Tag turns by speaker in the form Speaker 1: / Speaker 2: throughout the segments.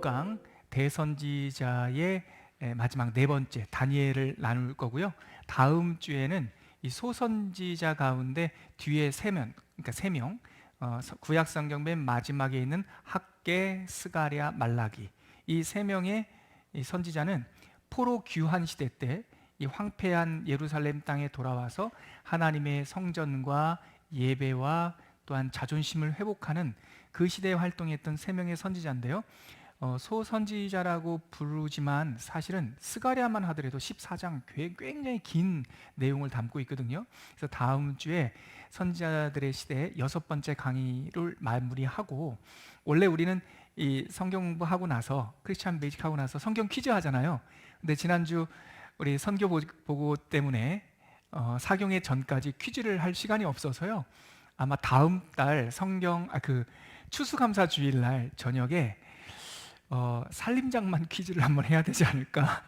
Speaker 1: 5강 대선지자의 마지막 네 번째 다니엘을 나눌 거고요. 다음 주에는 이 소선지자 가운데 뒤에 그러니까 세 명, 구약 성경 맨 마지막에 있는 학개, 스가랴, 말라기, 이 세 명의 이 선지자는 포로 귀환 시대 때 이 황폐한 예루살렘 땅에 돌아와서 하나님의 성전과 예배와 또한 자존심을 회복하는 그 시대에 활동했던 세 명의 선지자인데요. 소선지자라고 부르지만 사실은 스가랴만 하더라도 14장 굉장히 긴 내용을 담고 있거든요. 그래서 다음 주에 선지자들의 시대 여섯 번째 강의를 마무리하고, 원래 우리는 이 성경 공부하고 나서 크리스찬 베이직 하고 나서 성경 퀴즈 하잖아요. 근데 지난주 우리 선교 보고 때문에 사경회 전까지 퀴즈를 할 시간이 없어서요. 아마 다음 달 추수감사 주일날 저녁에 살림장만 퀴즈를 한번 해야 되지 않을까.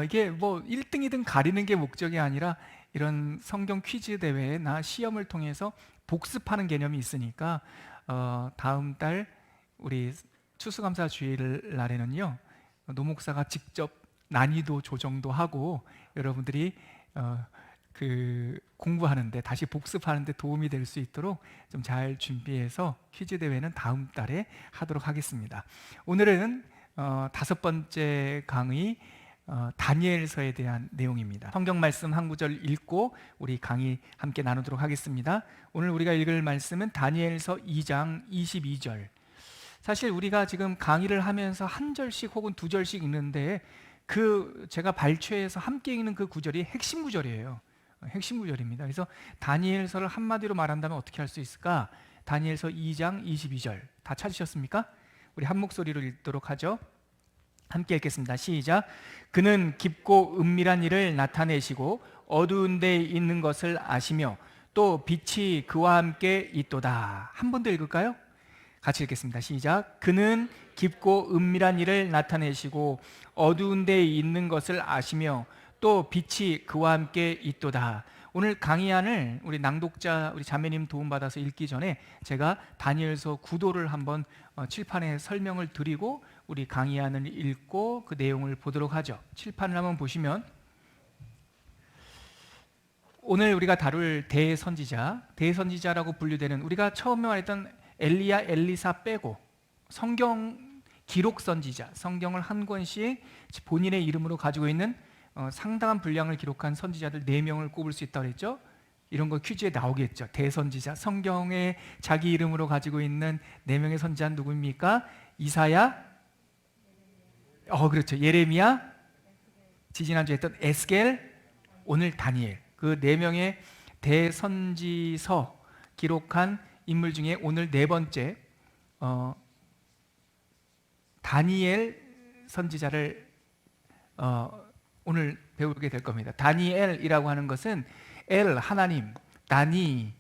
Speaker 1: 이게 뭐 1등, 2등 가리는 게 목적이 아니라 이런 성경 퀴즈 대회나 시험을 통해서 복습하는 개념이 있으니까 다음 달 우리 추수감사 주일 날에는요, 노 목사가 직접 난이도 조정도 하고 여러분들이 공부하는데, 다시 복습하는데 도움이 될 수 있도록 좀 잘 준비해서 퀴즈 대회는 다음 달에 하도록 하겠습니다. 오늘은 다섯 번째 강의 다니엘서에 대한 내용입니다. 성경 말씀 한 구절 읽고 우리 강의 함께 나누도록 하겠습니다. 오늘 우리가 읽을 말씀은 다니엘서 2장 22절. 사실 우리가 지금 강의를 하면서 한 절씩 혹은 두 절씩 읽는데 제가 발췌해서 함께 읽는 그 구절이 핵심 구절이에요. 핵심 구절입니다. 그래서 다니엘서를 한마디로 말한다면 어떻게 할 수 있을까? 다니엘서 2장 22절 다 찾으셨습니까? 우리 한 목소리로 읽도록 하죠. 함께 읽겠습니다. 시작. 그는 깊고 은밀한 일을 나타내시고 어두운 데에 있는 것을 아시며 또 빛이 그와 함께 있도다. 한 번 더 읽을까요? 같이 읽겠습니다. 시작. 그는 깊고 은밀한 일을 나타내시고 어두운 데에 있는 것을 아시며 또 빛이 그와 함께 있도다. 오늘 강의안을 우리 낭독자, 우리 자매님 도움받아서 읽기 전에 제가 다니엘서 구도를 한번 칠판에 설명을 드리고 우리 강의안을 읽고 그 내용을 보도록 하죠. 칠판을 한번 보시면 오늘 우리가 다룰 대선지자라고 분류되는, 우리가 처음에 말했던 엘리야, 엘리사 빼고 성경 기록 선지자, 성경을 한 권씩 본인의 이름으로 가지고 있는 상당한 분량을 기록한 선지자들 4명을 꼽을 수 있다고 했죠. 이런 거 퀴즈에 나오겠죠. 대선지자, 성경에 자기 이름으로 가지고 있는 4명의 선지자는 누구입니까? 이사야, 그렇죠. 예레미야, 지지난주에 했던 에스겔, 오늘 다니엘. 그 4명의 대선지서 기록한 인물 중에 오늘 네 번째 다니엘 선지자를 오늘 배우게 될 겁니다. 다니엘이라고 하는 것은 하나님, 다니,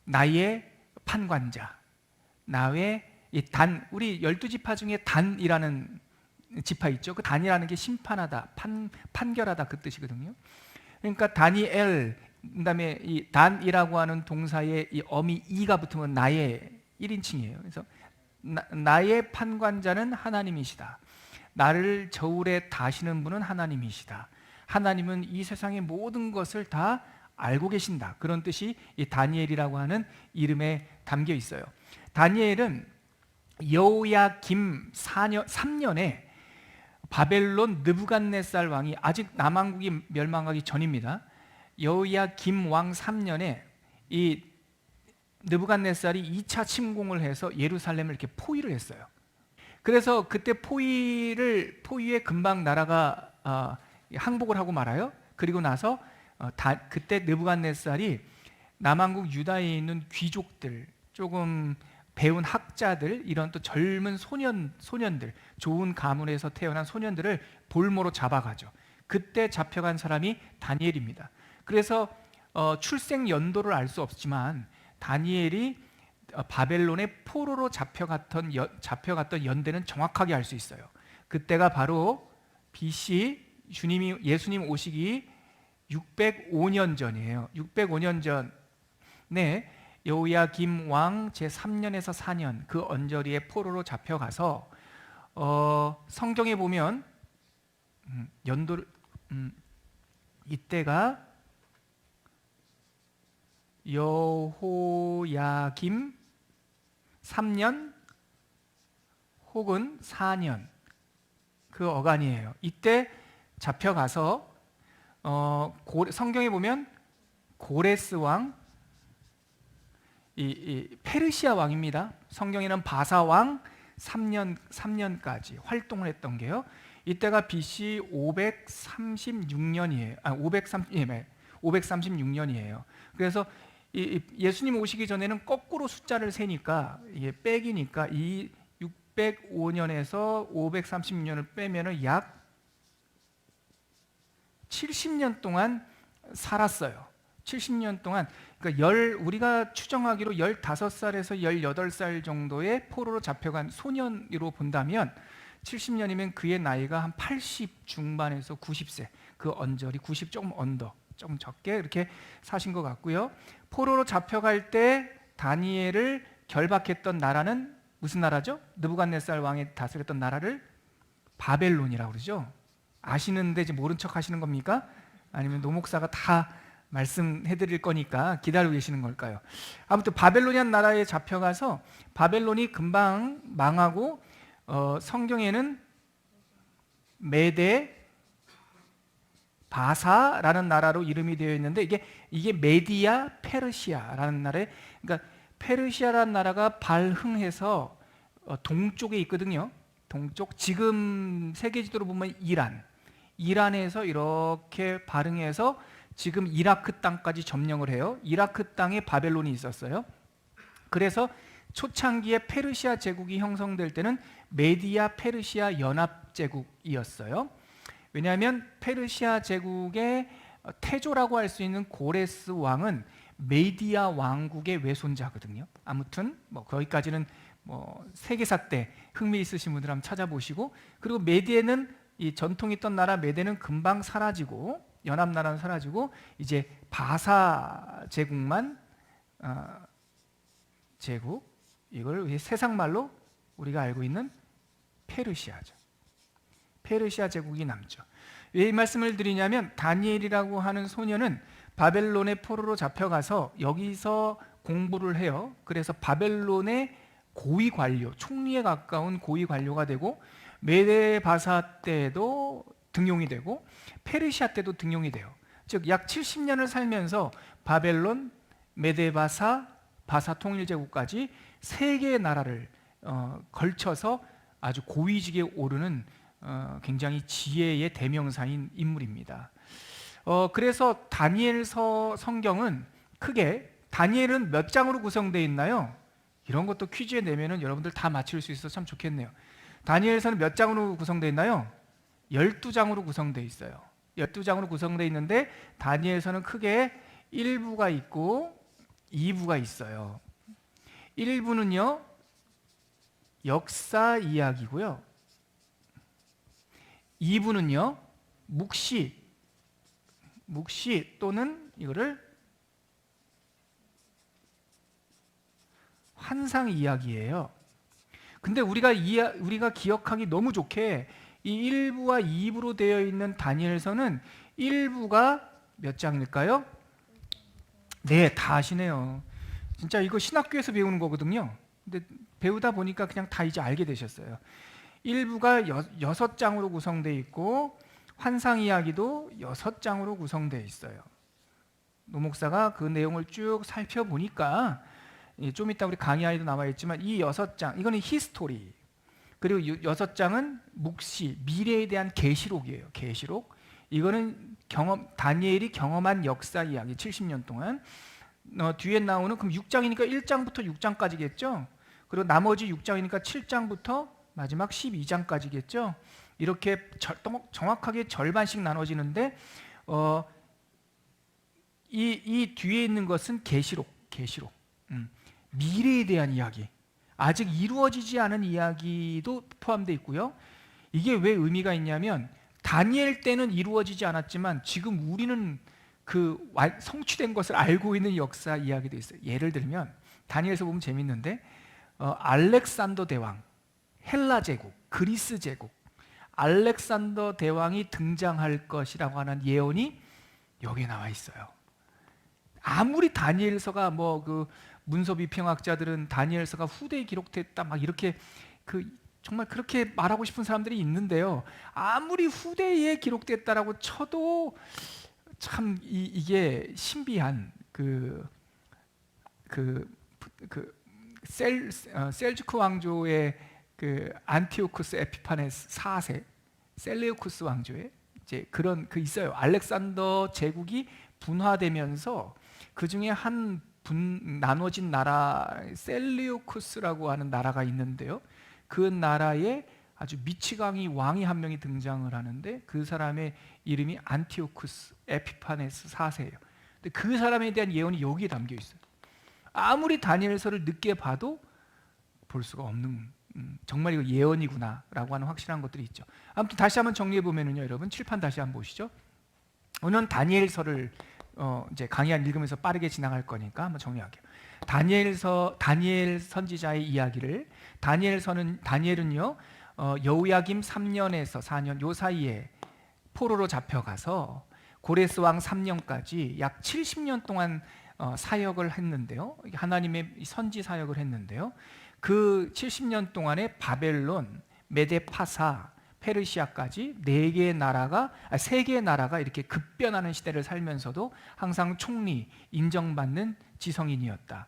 Speaker 1: 나의 판관자, 나의 우리 12지파 중에 단이라는 지파 있죠. 그 단이라는 게 심판하다, 판결하다 그 뜻이거든요. 그러니까 다니엘, 그다음에 이 단이라고 하는 동사에 이 어미 이가 붙으면 나의 1인칭이에요. 그래서 나의 판관자는 하나님이시다. 나를 저울에 다시는 분은 하나님이시다. 하나님은 이 세상의 모든 것을 다 알고 계신다. 그런 뜻이 이 다니엘이라고 하는 이름에 담겨 있어요. 다니엘은 여호야김 3년에 바벨론 느부갓네살 왕이, 아직 남왕국이 멸망하기 전입니다. 여호야김 왕 3년에 이 느부갓네살이 2차 침공을 해서 예루살렘을 이렇게 포위를 했어요. 그래서 그때 포위에 금방 나라가 항복을 하고 말아요. 그리고 나서 그때 느부갓네살이 남왕국 유다에 있는 귀족들, 조금 배운 학자들, 이런 또 젊은 소년들, 좋은 가문에서 태어난 소년들을 볼모로 잡아가죠. 그때 잡혀간 사람이 다니엘입니다. 그래서 출생 연도를 알 수 없지만 다니엘이 바벨론의 포로로 잡혀갔던 연대는 정확하게 알 수 있어요. 그때가 바로 BC, 예수님 오시기 605년 전이에요. 605년 전에 여호야김 왕 제3년에서 4년 그 언저리에 포로로 잡혀가서 성경에 보면 연도를 이때가 여호야김 3년 혹은 4년 그 어간이에요. 이때 잡혀가서 성경에 보면 고레스 왕, 이 페르시아 왕입니다. 성경에는 바사 왕 3년까지 활동을 했던 게요. 이때가 BC 536년이에요. 536년이에요. 그래서 예수님 오시기 전에는 거꾸로 숫자를 세니까 이게 빼기니까 이 605년에서 536년을 빼면은 약 70년 동안 살았어요. 70년 동안, 그러니까 우리가 추정하기로 15살에서 18살 정도의 포로로 잡혀간 소년으로 본다면 70년이면 그의 나이가 한 80 중반에서 90세, 그 언저리 90 조금 언더, 조금 적게 이렇게 사신 것 같고요. 포로로 잡혀갈 때 다니엘을 결박했던 나라는 무슨 나라죠? 느부갓네살 왕이 다스렸던 나라를 바벨론이라고 그러죠. 아시는데 이제 모른 척 하시는 겁니까? 아니면 노목사가 다 말씀해 드릴 거니까 기다리고 계시는 걸까요? 아무튼 바벨론이라는 나라에 잡혀가서 바벨론이 금방 망하고 성경에는 메데 바사라는 나라로 이름이 되어 있는데 이게 메디아 페르시아라는 나라에, 그러니까 페르시아라는 나라가 발흥해서 동쪽에 있거든요. 동쪽, 지금 세계 지도로 보면 이란에서 이렇게 발흥해서 지금 이라크 땅까지 점령을 해요. 이라크 땅에 바벨론이 있었어요. 그래서 초창기에 페르시아 제국이 형성될 때는 메디아 페르시아 연합제국이었어요. 왜냐하면 페르시아 제국의 태조라고 할 수 있는 고레스 왕은 메디아 왕국의 외손자거든요. 아무튼 거기까지는 세계사 때 흥미 있으신 분들 한번 찾아보시고, 그리고 메디에는 이 전통 있던 나라 메데는 금방 사라지고 연합나라는 사라지고 이제 바사 제국만 제국, 이걸 세상 말로 우리가 알고 있는 페르시아죠. 페르시아 제국이 남죠. 왜 이 말씀을 드리냐면 다니엘이라고 하는 소년은 바벨론의 포로로 잡혀가서 여기서 공부를 해요. 그래서 바벨론의 고위 관료, 총리에 가까운 고위 관료가 되고 메데 바사 때도 등용이 되고 페르시아 때도 등용이 돼요. 즉 약 70년을 살면서 바벨론, 메데 바사 통일제국까지 세 개의 나라를 걸쳐서 아주 고위직에 오르는 굉장히 지혜의 대명사인 인물입니다. 그래서 다니엘서 성경은 크게 다니엘은 몇 장으로 구성되어 있나요? 이런 것도 퀴즈에 내면은 여러분들 다 맞힐 수 있어서 참 좋겠네요. 다니엘서는 몇 장으로 구성되어 있나요? 12장으로 구성되어 있어요. 12장으로 구성되어 있는데 다니엘서는 크게 1부가 있고 2부가 있어요. 1부는요 역사 이야기고요, 2부는요 묵시 또는 이거를 환상 이야기예요. 근데 우리가 기억하기 너무 좋게 이 1부와 2부로 되어 있는 다니엘서는 1부가 몇 장일까요? 네, 다 아시네요. 진짜 이거 신학교에서 배우는 거거든요. 근데 배우다 보니까 그냥 다 이제 알게 되셨어요. 1부가 6장으로 구성되어 있고 환상 이야기도 6장으로 구성되어 있어요. 노 목사가 그 내용을 쭉 살펴보니까 좀 이따 우리 강의안에도 나와 있지만 이 6장, 이거는 히스토리, 그리고 6장은 묵시, 미래에 대한 계시록이에요. 계시록. 이거는 다니엘이 경험한 역사 이야기 70년 동안. 뒤에 나오는, 그럼 6장이니까 1장부터 6장까지겠죠. 그리고 나머지 6장이니까 7장부터 마지막 12장까지겠죠. 이렇게 정확하게 절반씩 나눠지는데 이 뒤에 있는 것은 계시록. 미래에 대한 이야기, 아직 이루어지지 않은 이야기도 포함되어 있고요. 이게 왜 의미가 있냐면 다니엘 때는 이루어지지 않았지만 지금 우리는 그 성취된 것을 알고 있는 역사 이야기도 있어요. 예를 들면 다니엘서 보면 재밌는데 알렉산더 대왕, 헬라 제국, 그리스 제국, 알렉산더 대왕이 등장할 것이라고 하는 예언이 여기에 나와 있어요. 아무리 다니엘서가 뭐 그 문서 비평학자들은 다니엘서가 후대에 기록됐다 막 이렇게 정말 그렇게 말하고 싶은 사람들이 있는데요. 아무리 후대에 기록됐다라고 쳐도 참 이게 신비한 셀주크 왕조의 안티오쿠스 에피파네스 4세, 셀레우쿠스 왕조의 이제 그런 있어요. 알렉산더 제국이 분화되면서 그 중에 나눠진 나라 셀레우쿠스라고 하는 나라가 있는데요. 그 나라에 아주 미치광이 왕이 한 명이 등장을 하는데 그 사람의 이름이 안티오쿠스 에피파네스 4세예요. 근데 그 사람에 대한 예언이 여기에 담겨 있어요. 아무리 다니엘서를 늦게 봐도 볼 수가 없는 정말 이거 예언이구나라고 하는 확실한 것들이 있죠. 아무튼 다시 한번 정리해 보면은요, 여러분 칠판 다시 한번 보시죠. 오늘은 다니엘서를 이제 강의 읽으면서 빠르게 지나갈 거니까 한번 정리할게요. 다니엘 선지자의 이야기를 다니엘은요 여호야김 3년에서 4년 요 사이에 포로로 잡혀가서 고레스 왕 3년까지 약 70년 동안 사역을 했는데요. 하나님의 선지 사역을 했는데요. 그 70년 동안에 바벨론, 메데파사, 페르시아까지 3개의 나라가 이렇게 급변하는 시대를 살면서도 항상 총리, 인정받는 지성인이었다.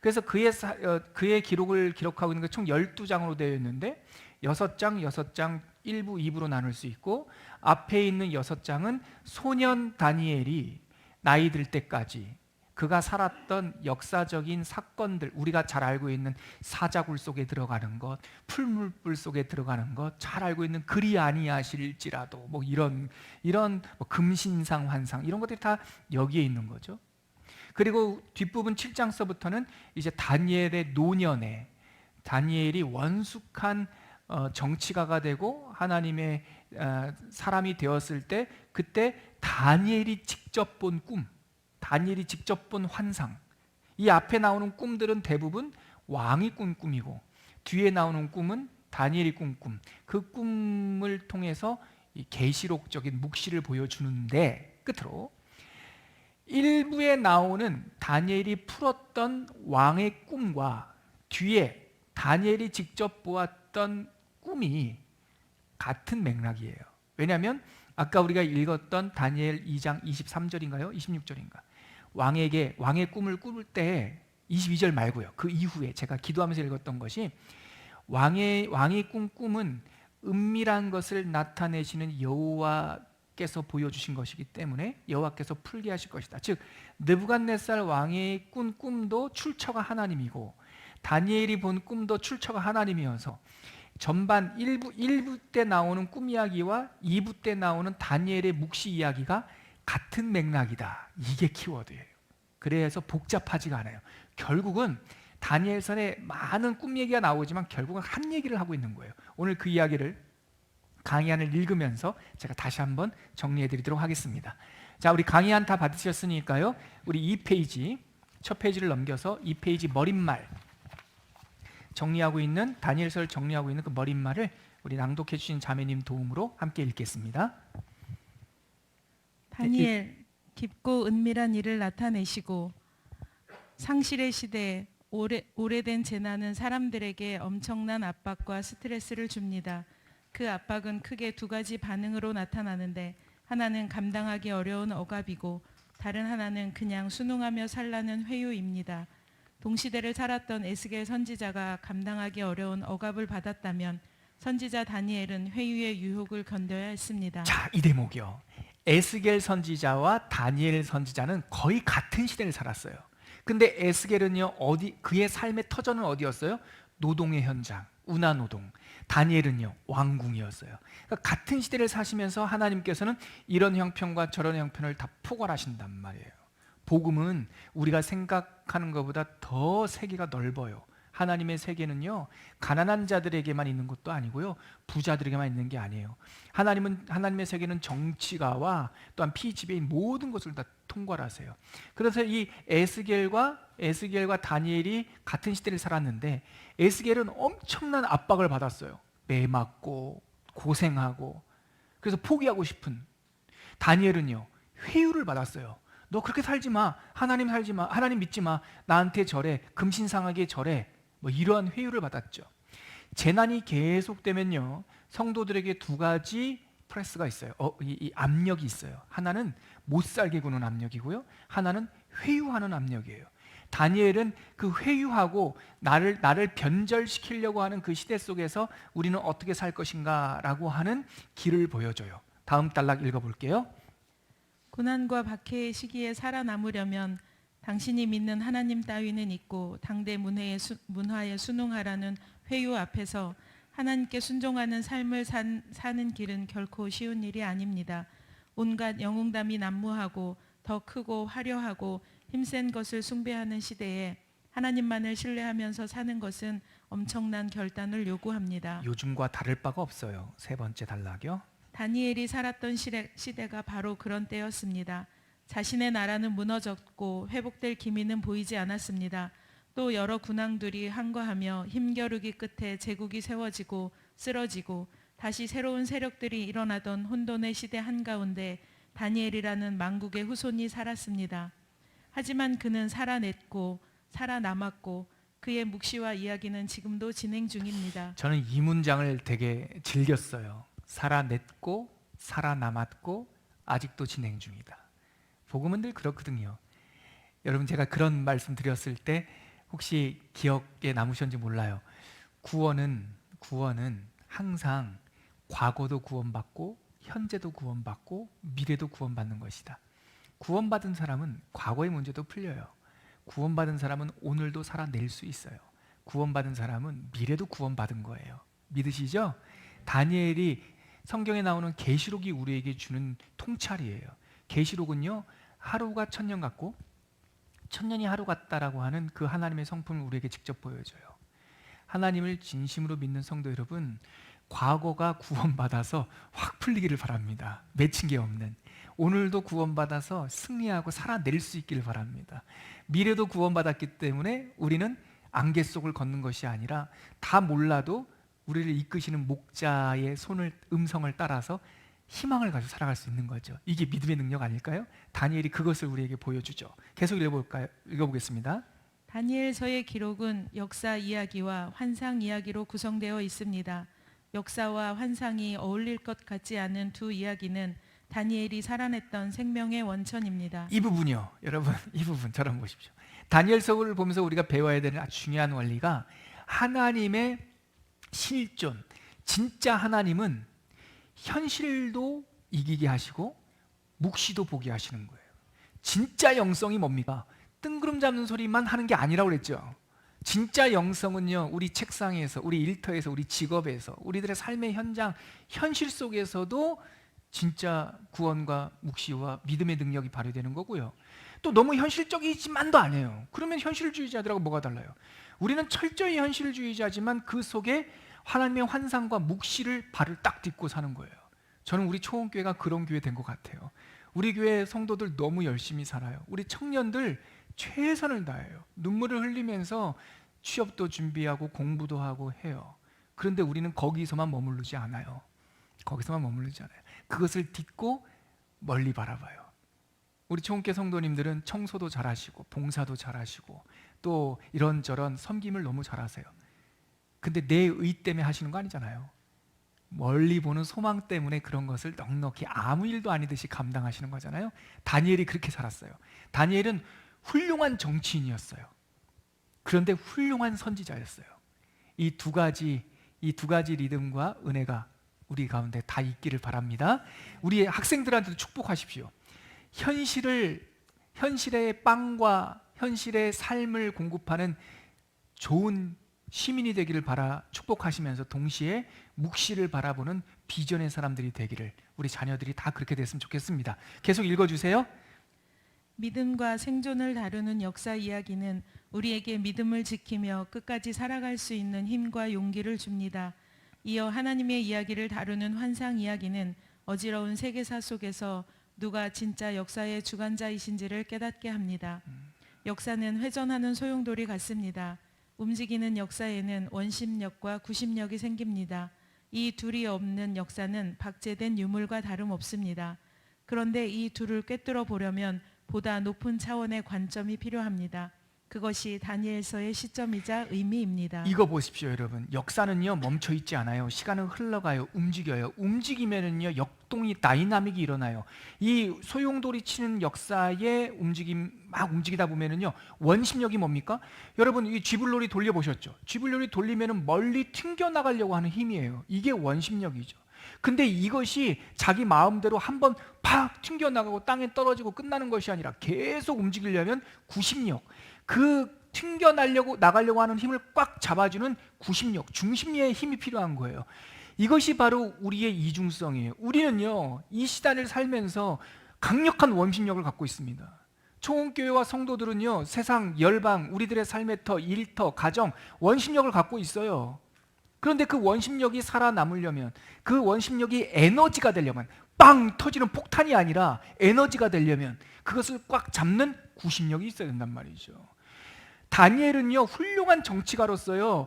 Speaker 1: 그래서 그의 기록을 기록하고 있는 게 총 12장으로 되어 있는데 6장 1부, 2부로 나눌 수 있고 앞에 있는 6장은 소년 다니엘이 나이 들 때까지 그가 살았던 역사적인 사건들, 우리가 잘 알고 있는 사자굴 속에 들어가는 것, 풀물불 속에 들어가는 것, 잘 알고 있는 그리 아니하실지라도 뭐 이런 뭐 금신상 환상 이런 것들이 다 여기에 있는 거죠. 그리고 뒷부분 7장서부터는 이제 다니엘의 노년에 다니엘이 원숙한 정치가가 되고 하나님의 사람이 되었을 때 그때 다니엘이 직접 본 꿈, 다니엘이 직접 본 환상, 이 앞에 나오는 꿈들은 대부분 왕이 꾼 꿈이고 뒤에 나오는 꿈은 다니엘이 꾼 꿈, 그 꿈을 통해서 이 계시록적인 묵시를 보여주는데 끝으로 일부에 나오는 다니엘이 풀었던 왕의 꿈과 뒤에 다니엘이 직접 보았던 꿈이 같은 맥락이에요. 왜냐하면 아까 우리가 읽었던 다니엘 2장 23절인가요? 26절인가? 왕의 꿈을 꿀 때 22절 말고요. 그 이후에 제가 기도하면서 읽었던 것이 왕이 꾼 꿈은 은밀한 것을 나타내시는 여호와께서 보여주신 것이기 때문에 여호와께서 풀게 하실 것이다. 즉 느부갓네살 왕이 꾼 꿈도 출처가 하나님이고 다니엘이 본 꿈도 출처가 하나님이어서 전반 1부 때 나오는 꿈 이야기와 2부 때 나오는 다니엘의 묵시 이야기가 같은 맥락이다. 이게 키워드예요. 그래서 복잡하지가 않아요. 결국은 다니엘서에 많은 꿈 얘기가 나오지만 결국은 한 얘기를 하고 있는 거예요. 오늘 그 이야기를 강의안을 읽으면서 제가 다시 한번 정리해 드리도록 하겠습니다. 자, 우리 강의안 다 받으셨으니까요. 우리 2페이지, 첫 페이지를 넘겨서 2페이지 머릿말 정리하고 있는 다니엘서를 정리하고 있는 그 머릿말을 우리 낭독해 주신 자매님 도움으로 함께 읽겠습니다.
Speaker 2: 다니엘, 깊고 은밀한 일을 나타내시고 상실의 시대에 오래된 재난은 사람들에게 엄청난 압박과 스트레스를 줍니다. 그 압박은 크게 2가지 반응으로 나타나는데 하나는 감당하기 어려운 억압이고 다른 하나는 그냥 순응하며 살라는 회유입니다. 동시대를 살았던 에스겔 선지자가 감당하기 어려운 억압을 받았다면 선지자 다니엘은 회유의 유혹을 견뎌야 했습니다.
Speaker 1: 자, 이 대목이요. 에스겔 선지자와 다니엘 선지자는 거의 같은 시대를 살았어요. 근데 에스겔은요, 그의 삶의 터전은 어디였어요? 노동의 현장, 운하노동. 다니엘은요, 왕궁이었어요. 그러니까 같은 시대를 사시면서 하나님께서는 이런 형편과 저런 형편을 다 포괄하신단 말이에요. 복음은 우리가 생각하는 것보다 더 세계가 넓어요. 하나님의 세계는요, 가난한 자들에게만 있는 것도 아니고요, 부자들에게만 있는 게 아니에요. 하나님의 세계는 정치가와 또한 피지배인 모든 것을 다 통괄하세요. 그래서 이 에스겔과 다니엘이 같은 시대를 살았는데, 에스겔은 엄청난 압박을 받았어요. 매 맞고 고생하고, 그래서 포기하고 싶은. 다니엘은요, 회유를 받았어요. 너 그렇게 살지 마. 하나님 살지 마. 하나님 믿지 마. 나한테 절해. 금신상하게 절해. 뭐 이러한 회유를 받았죠. 재난이 계속되면요, 성도들에게 두 가지 프레스가 있어요. 이 압력이 있어요. 하나는 못 살게 구는 압력이고요, 하나는 회유하는 압력이에요. 다니엘은 그 회유하고 나를 변절시키려고 하는 그 시대 속에서 우리는 어떻게 살 것인가라고 하는 길을 보여줘요. 다음 단락 읽어볼게요.
Speaker 2: 고난과 박해의 시기에 살아남으려면 당신이 믿는 하나님 따위는 있고 당대 문화에 순응하라는 회유 앞에서 하나님께 순종하는 삶을 사는 길은 결코 쉬운 일이 아닙니다. 온갖 영웅담이 난무하고 더 크고 화려하고 힘센 것을 숭배하는 시대에 하나님만을 신뢰하면서 사는 것은 엄청난 결단을 요구합니다.
Speaker 1: 요즘과 다를 바가 없어요. 세 번째 단락이요.
Speaker 2: 다니엘이 살았던 시대가 바로 그런 때였습니다. 자신의 나라는 무너졌고 회복될 기미는 보이지 않았습니다. 또 여러 군왕들이 항거하며 힘겨루기 끝에 제국이 세워지고 쓰러지고 다시 새로운 세력들이 일어나던 혼돈의 시대 한가운데 다니엘이라는 만국의 후손이 살았습니다. 하지만 그는 살아냈고 살아남았고 그의 묵시와 이야기는 지금도 진행 중입니다.
Speaker 1: 저는 이 문장을 되게 즐겼어요. 살아냈고 살아남았고 아직도 진행 중이다. 복음은 늘 그렇거든요. 여러분, 제가 그런 말씀 드렸을 때 혹시 기억에 남으셨는지 몰라요. 구원은 항상 과거도 구원받고 현재도 구원받고 미래도 구원받는 것이다. 구원받은 사람은 과거의 문제도 풀려요. 구원받은 사람은 오늘도 살아낼 수 있어요. 구원받은 사람은 미래도 구원받은 거예요. 믿으시죠? 다니엘이 성경에 나오는 계시록이 우리에게 주는 통찰이에요. 계시록은요, 하루가 천년 같고 천년이 하루 같다라고 하는 그 하나님의 성품을 우리에게 직접 보여줘요. 하나님을 진심으로 믿는 성도 여러분, 과거가 구원받아서 확 풀리기를 바랍니다. 맺힌 게 없는. 오늘도 구원받아서 승리하고 살아낼 수 있기를 바랍니다. 미래도 구원받았기 때문에 우리는 안개 속을 걷는 것이 아니라 다 몰라도 우리를 이끄시는 목자의 음성을 따라서 희망을 가지고 살아갈 수 있는 거죠. 이게 믿음의 능력 아닐까요? 다니엘이 그것을 우리에게 보여주죠. 계속 읽어보겠습니다.
Speaker 2: 다니엘서의 기록은 역사 이야기와 환상 이야기로 구성되어 있습니다. 역사와 환상이 어울릴 것 같지 않은 두 이야기는 다니엘이 살아냈던 생명의 원천입니다.
Speaker 1: 이 부분이요, 여러분, 이 부분 저랑 보십시오. 다니엘서를 보면서 우리가 배워야 되는 아주 중요한 원리가, 하나님의 실존, 진짜 하나님은 현실도 이기게 하시고 묵시도 보게 하시는 거예요. 진짜 영성이 뭡니까? 뜬구름 잡는 소리만 하는 게 아니라고 그랬죠. 진짜 영성은요, 우리 책상에서, 우리 일터에서, 우리 직업에서, 우리들의 삶의 현장, 현실 속에서도 진짜 구원과 묵시와 믿음의 능력이 발휘되는 거고요. 또 너무 현실적이지만도 아니에요. 그러면 현실주의자들하고 뭐가 달라요? 우리는 철저히 현실주의자지만 그 속에 하나님의 환상과 묵시를 발을 딱 딛고 사는 거예요. 저는 우리 초원교회가 그런 교회 된 것 같아요. 우리 교회 성도들 너무 열심히 살아요. 우리 청년들 최선을 다해요. 눈물을 흘리면서 취업도 준비하고 공부도 하고 해요. 그런데 우리는 거기서만 머무르지 않아요. 그것을 딛고 멀리 바라봐요. 우리 초원교회 성도님들은 청소도 잘하시고 봉사도 잘하시고 또 이런저런 섬김을 너무 잘하세요. 근데 내 의 때문에 하시는 거 아니잖아요. 멀리 보는 소망 때문에 그런 것을 넉넉히 아무 일도 아니듯이 감당하시는 거잖아요. 다니엘이 그렇게 살았어요. 다니엘은 훌륭한 정치인이었어요. 그런데 훌륭한 선지자였어요. 이 두 가지 리듬과 은혜가 우리 가운데 다 있기를 바랍니다. 우리 학생들한테도 축복하십시오. 현실의 빵과 현실의 삶을 공급하는 좋은 시민이 되기를 축복하시면서 동시에 묵시를 바라보는 비전의 사람들이 되기를, 우리 자녀들이 다 그렇게 됐으면 좋겠습니다. 계속 읽어주세요.
Speaker 2: 믿음과 생존을 다루는 역사 이야기는 우리에게 믿음을 지키며 끝까지 살아갈 수 있는 힘과 용기를 줍니다. 이어 하나님의 이야기를 다루는 환상 이야기는 어지러운 세계사 속에서 누가 진짜 역사의 주관자이신지를 깨닫게 합니다. 역사는 회전하는 소용돌이 같습니다. 움직이는 역사에는 원심력과 구심력이 생깁니다. 이 둘이 없는 역사는 박제된 유물과 다름없습니다. 그런데 이 둘을 꿰뚫어 보려면 보다 높은 차원의 관점이 필요합니다. 그것이 다니엘서의 시점이자 의미입니다.
Speaker 1: 이거 보십시오, 여러분. 역사는요 멈춰 있지 않아요. 시간은 흘러가요. 움직여요. 움직이면은요 역동이 다이나믹이 일어나요. 이 소용돌이 치는 역사의 움직임 막 움직이다 보면은요 원심력이 뭡니까? 여러분 이 쥐불놀이 돌려보셨죠? 쥐불놀이 돌리면은 멀리 튕겨 나가려고 하는 힘이에요. 이게 원심력이죠. 근데 이것이 자기 마음대로 한번 팍 튕겨 나가고 땅에 떨어지고 끝나는 것이 아니라 계속 움직이려면 구심력, 그 튕겨 나가려고 하는 힘을 꽉 잡아주는 구심력, 중심의 힘이 필요한 거예요. 이것이 바로 우리의 이중성이에요. 우리는요 이 시대를 살면서 강력한 원심력을 갖고 있습니다. 총원교회와 성도들은요 세상, 열방, 우리들의 삶의 터, 일터, 가정, 원심력을 갖고 있어요. 그런데 그 원심력이 살아남으려면, 그 원심력이 에너지가 되려면, 빵 터지는 폭탄이 아니라 에너지가 되려면 그것을 꽉 잡는 구심력이 있어야 된단 말이죠. 다니엘은요 훌륭한 정치가로서요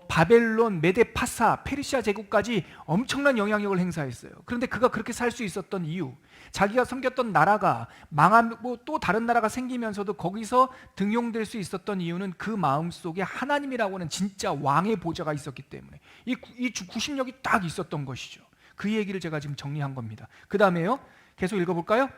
Speaker 1: 바벨론, 메데파사, 페르시아 제국까지 엄청난 영향력을 행사했어요. 그런데 그가 그렇게 살 수 있었던 이유, 자기가 섬겼던 나라가 망하고 또 다른 나라가 생기면서도 거기서 등용될 수 있었던 이유는 그 마음속에 하나님이라고 하는 진짜 왕의 보좌가 있었기 때문에 이 구심력이 딱 있었던 것이죠. 그 얘기를 제가 지금 정리한 겁니다. 그 다음에요 계속 읽어볼까요?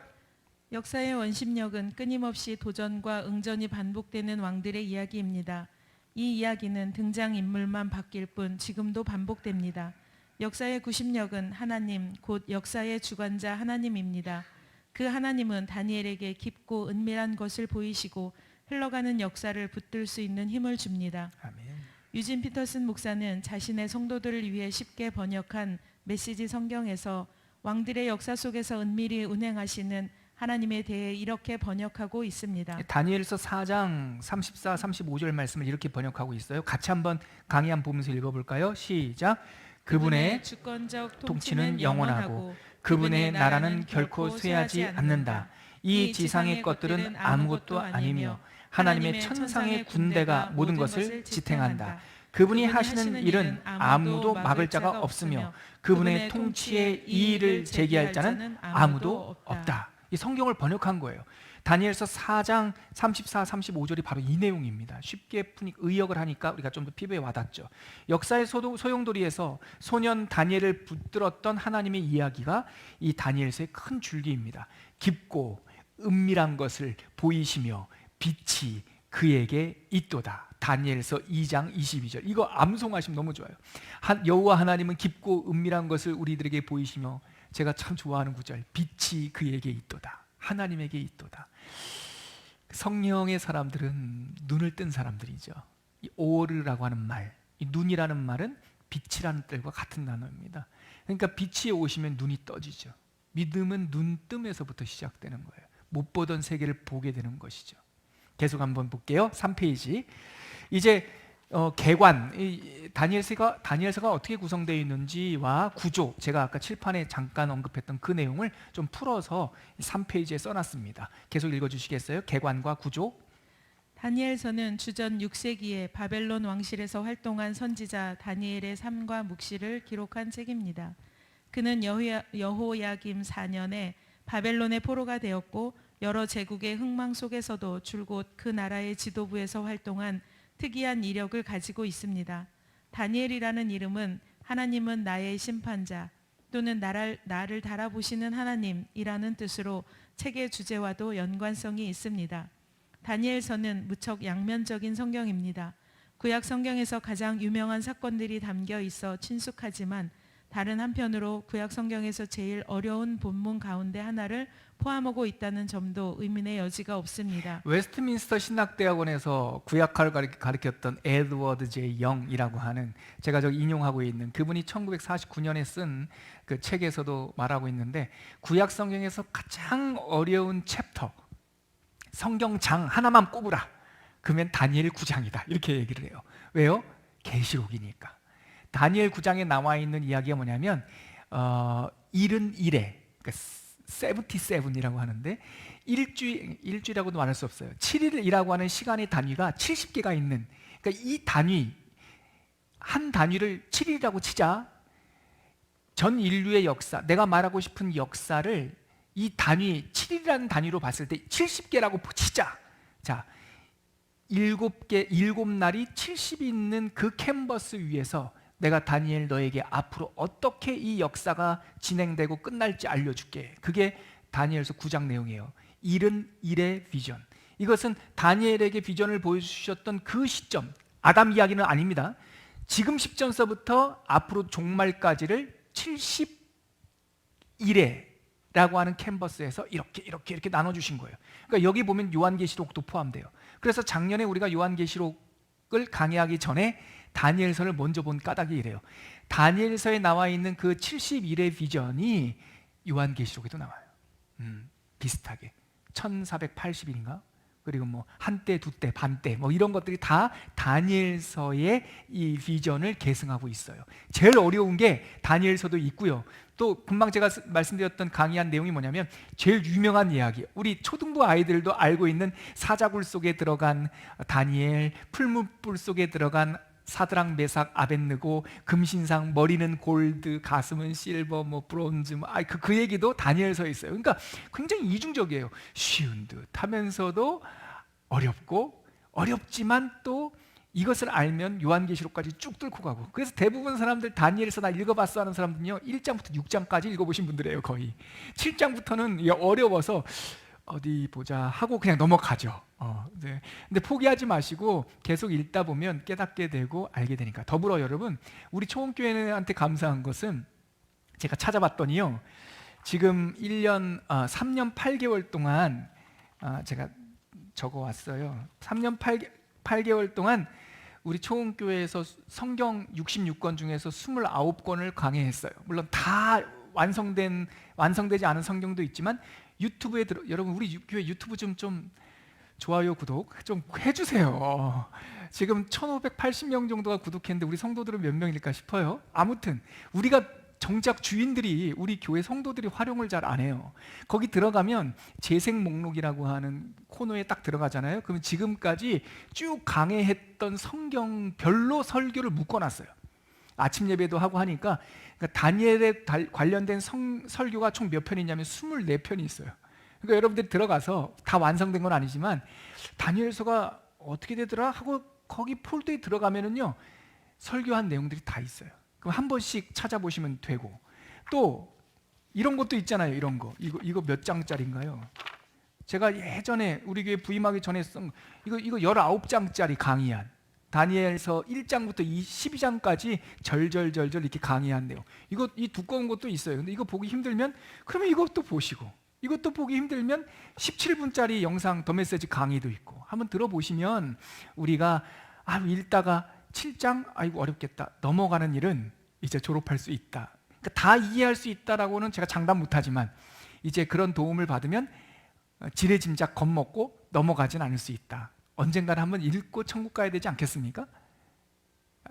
Speaker 2: 역사의 원심력은 끊임없이 도전과 응전이 반복되는 왕들의 이야기입니다. 이 이야기는 등장인물만 바뀔 뿐 지금도 반복됩니다. 역사의 구심력은 하나님, 곧 역사의 주관자 하나님입니다. 그 하나님은 다니엘에게 깊고 은밀한 것을 보이시고 흘러가는 역사를 붙들 수 있는 힘을 줍니다.
Speaker 1: 아멘.
Speaker 2: 유진 피터슨 목사는 자신의 성도들을 위해 쉽게 번역한 메시지 성경에서 왕들의 역사 속에서 은밀히 운행하시는 하나님에 대해 이렇게 번역하고 있습니다.
Speaker 1: 다니엘서 4장 34, 35절 말씀을 이렇게 번역하고 있어요. 같이 한번 강의 한번 보면서 읽어볼까요? 시작. 그분의
Speaker 2: 주권적
Speaker 1: 통치는 영원하고 그분의 나라는 결코 쇠하지 않는다. 이 지상의 것들은 아무것도 아니며 하나님의 천상의 군대가 모든 것을 지탱한다. 그분이 하시는 일은 아무도 막을 자가 없으며 그분의 통치에 이의를 제기할 자는 아무도 없다. 이 성경을 번역한 거예요. 다니엘서 4장 34, 35절이 바로 이 내용입니다. 쉽게 의역을 하니까 우리가 좀 더 피부에 와닿죠. 역사의 소용돌이에서 소년 다니엘을 붙들었던 하나님의 이야기가 이 다니엘서의 큰 줄기입니다. 깊고 은밀한 것을 보이시며 빛이 그에게 있도다. 다니엘서 2장 22절. 이거 암송하시면 너무 좋아요. 여호와 하나님은 깊고 은밀한 것을 우리들에게 보이시며, 제가 참 좋아하는 구절, 빛이 그에게 있도다. 하나님에게 있도다. 성령의 사람들은 눈을 뜬 사람들이죠. 이 오르라고 하는 말, 이 눈이라는 말은 빛이라는 뜻과 같은 단어입니다. 그러니까 빛이 오시면 눈이 떠지죠. 믿음은 눈뜸에서부터 시작되는 거예요. 못 보던 세계를 보게 되는 것이죠. 계속 한번 볼게요. 3페이지. 이제 개관, 다니엘서가 어떻게 구성되어 있는지와 구조, 제가 아까 칠판에 잠깐 언급했던 그 내용을 좀 풀어서 3페이지에 써놨습니다. 계속 읽어주시겠어요? 개관과 구조.
Speaker 2: 다니엘서는 주전 6세기에 바벨론 왕실에서 활동한 선지자 다니엘의 삶과 묵시를 기록한 책입니다. 그는 여호야김 4년에 바벨론의 포로가 되었고 여러 제국의 흥망 속에서도 줄곧 그 나라의 지도부에서 활동한 특이한 이력을 가지고 있습니다. 다니엘이라는 이름은 하나님은 나의 심판자 또는 나를 달아보시는 하나님이라는 뜻으로 책의 주제와도 연관성이 있습니다. 다니엘서는 무척 양면적인 성경입니다. 구약 성경에서 가장 유명한 사건들이 담겨 있어 친숙하지만 다른 한편으로 구약 성경에서 제일 어려운 본문 가운데 하나를 포함하고 있다는 점도 의문의 여지가 없습니다.
Speaker 1: 웨스트민스터 신학대학원에서 구약학을 가르쳤던 에드워드 J. 영이라고 하는, 제가 저기 인용하고 있는 그분이 1949년에 쓴 그 책에서도 말하고 있는데, 구약 성경에서 가장 어려운 챕터, 성경장 하나만 꼽으라. 그러면 다니엘 9장이다. 이렇게 얘기를 해요. 왜요? 계시록이니까. 다니엘 9장에 나와 있는 이야기가 뭐냐면 71회, 그러니까 77이라고 하는데 일주일이라고도 말할 수 없어요. 7일이라고 하는 시간의 단위가 70개가 있는, 그러니까 이 단위, 한 단위를 7일이라고 치자. 전 인류의 역사, 내가 말하고 싶은 역사를 이 단위, 7일이라는 단위로 봤을 때 70개라고 치자. 자, 7날이 70이 있는 그 캔버스 위에서 내가 다니엘 너에게 앞으로 어떻게 이 역사가 진행되고 끝날지 알려줄게. 그게 다니엘서 9장 내용이에요. 71의 비전. 이것은 다니엘에게 비전을 보여주셨던 그 시점, 아담 이야기는 아닙니다. 지금 시점서부터 앞으로 종말까지를 71회라고 하는 캔버스에서 이렇게 나눠주신 거예요. 그러니까 여기 보면 요한계시록도 포함돼요. 그래서 작년에 우리가 요한계시록을 강의하기 전에 다니엘서를 먼저 본 까닭이 이래요. 다니엘서에 나와 있는 그 71회 비전이 요한계시록에도 나와요. 비슷하게 1480일인가? 그리고 뭐 한때, 두때, 반때 뭐 이런 것들이 다 다니엘서의 이 비전을 계승하고 있어요. 제일 어려운 게 다니엘서도 있고요. 또 금방 제가 말씀드렸던 강의한 내용이 뭐냐면 제일 유명한 이야기, 우리 초등부 아이들도 알고 있는 사자굴 속에 들어간 다니엘, 풀무불 속에 들어간 사드락, 메삭, 아벳느고, 금신상, 머리는 골드, 가슴은 실버, 뭐 브론즈, 그 얘기도 다니엘서에 있어요. 그러니까 굉장히 이중적이에요. 쉬운 듯 하면서도 어렵고, 어렵지만 또 이것을 알면 요한계시록까지 쭉 뚫고 가고. 그래서 대부분 사람들 다니엘서 나 읽어봤어 하는 사람들은요 1장부터 6장까지 읽어보신 분들이에요. 거의 7장부터는 어려워서 어디 보자 하고 그냥 넘어가죠. 네. 근데 포기하지 마시고 계속 읽다 보면 깨닫게 되고 알게 되니까. 더불어 여러분, 우리 초원교회한테 감사한 것은 제가 찾아봤더니요, 지금 3년 8개월 동안 제가 적어왔어요. 3년 8개월 동안 우리 초원교회에서 성경 66권 중에서 29권을 강해했어요. 물론 다 완성되지 않은 성경도 있지만 유튜브에 여러분 우리 교회 유튜브 좀 좋아요, 구독 좀 해주세요. 지금 1580명 정도가 구독했는데 우리 성도들은 몇 명일까 싶어요. 아무튼 우리가 정작 주인들이, 우리 교회 성도들이 활용을 잘 안 해요. 거기 들어가면 재생 목록이라고 하는 코너에 딱 들어가잖아요. 그러면 지금까지 쭉 강해했던 성경별로 설교를 묶어놨어요. 아침 예배도 하고 하니까. 그러니까 다니엘에 관련된 설교가 총 몇 편이냐면 24편이 있어요. 그러니까 여러분들이 들어가서 다 완성된 건 아니지만 다니엘서가 어떻게 되더라 하고 거기 폴더에 들어가면은요 설교한 내용들이 다 있어요. 그럼 한 번씩 찾아보시면 되고, 또 이런 것도 있잖아요. 이런 거 이거 몇 장짜리인가요? 제가 예전에 우리 교회 부임하기 전에 쓴 이거 19장짜리 강의한 다니엘서 1장부터 12장까지 절절절절 이렇게 강의한 내용. 이 두꺼운 것도 있어요. 근데 이거 보기 힘들면 그러면 이것도 보시고, 이것도 보기 힘들면 17분짜리 영상 더 메시지 강의도 있고 한번 들어보시면 우리가 읽다가 7장 아이고 어렵겠다 넘어가는 일은 이제 졸업할 수 있다. 그러니까 다 이해할 수 있다라고는 제가 장담 못하지만 이제 그런 도움을 받으면 지레짐작 겁먹고 넘어가진 않을 수 있다. 언젠가는 한번 읽고 천국 가야 되지 않겠습니까?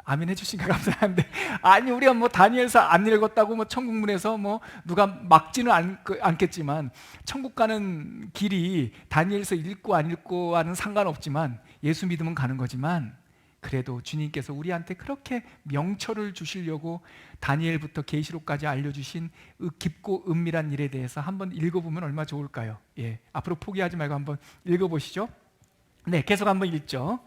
Speaker 1: 아멘 해주시니까 감사한데, 아니 우리가 뭐 다니엘서 안 읽었다고 뭐 천국문에서 뭐 누가 막지는 않겠지만 천국 가는 길이 다니엘서 읽고 안 읽고와는 상관없지만 예수 믿으면 가는 거지만, 그래도 주님께서 우리한테 그렇게 명철을 주시려고 다니엘부터 계시록까지 알려주신 깊고 은밀한 일에 대해서 한번 읽어보면 얼마나 좋을까요? 앞으로 포기하지 말고 한번 읽어보시죠. 네, 계속 한번 읽죠.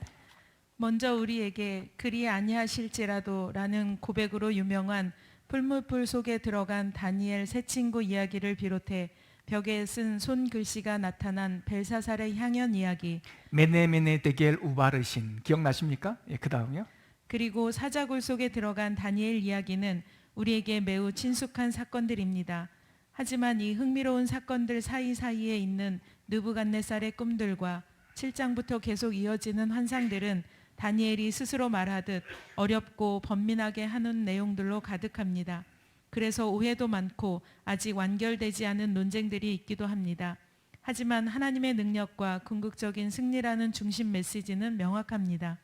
Speaker 2: 먼저 우리에게 그리 아니하실지라도 라는 고백으로 유명한 풀무불 속에 들어간 다니엘 세 친구 이야기를 비롯해 벽에 쓴 손글씨가 나타난 벨사살의 향연 이야기,
Speaker 1: 메네메네 데겔 우바르신 기억나십니까? 그 다음이요.
Speaker 2: 그리고 사자굴 속에 들어간 다니엘 이야기는 우리에게 매우 친숙한 사건들입니다. 하지만 이 흥미로운 사건들 사이사이에 있는 느부갓네살의 꿈들과 7장부터 계속 이어지는 환상들은 다니엘이 스스로 말하듯 어렵고 번민하게 하는 내용들로 가득합니다. 그래서 오해도 많고 아직 완결되지 않은 논쟁들이 있기도 합니다. 하지만 하나님의 능력과 궁극적인 승리라는 중심 메시지는 명확합니다.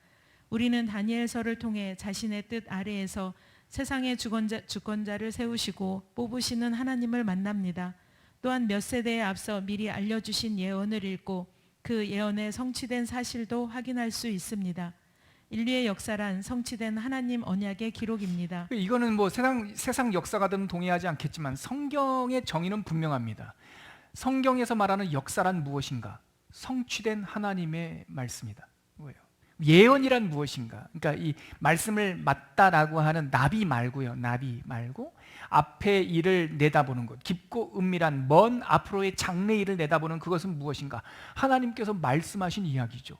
Speaker 2: 우리는 다니엘서를 통해 자신의 뜻 아래에서 세상의 주권자를 세우시고 뽑으시는 하나님을 만납니다. 또한 몇 세대에 앞서 미리 알려주신 예언을 읽고 그 예언의 성취된 사실도 확인할 수 있습니다. 인류의 역사란 성취된 하나님 언약의 기록입니다.
Speaker 1: 이거는 뭐 세상 역사가든 동의하지 않겠지만 성경의 정의는 분명합니다. 성경에서 말하는 역사란 무엇인가? 성취된 하나님의 말씀이다. 뭐예요? 예언이란 무엇인가? 그러니까 이 말씀을 맞다라고 하는 나비 말고요. 나비 말고 앞에 일을 내다보는 것, 깊고 은밀한 먼 앞으로의 장래 일을 내다보는 그것은 무엇인가? 하나님께서 말씀하신 이야기죠.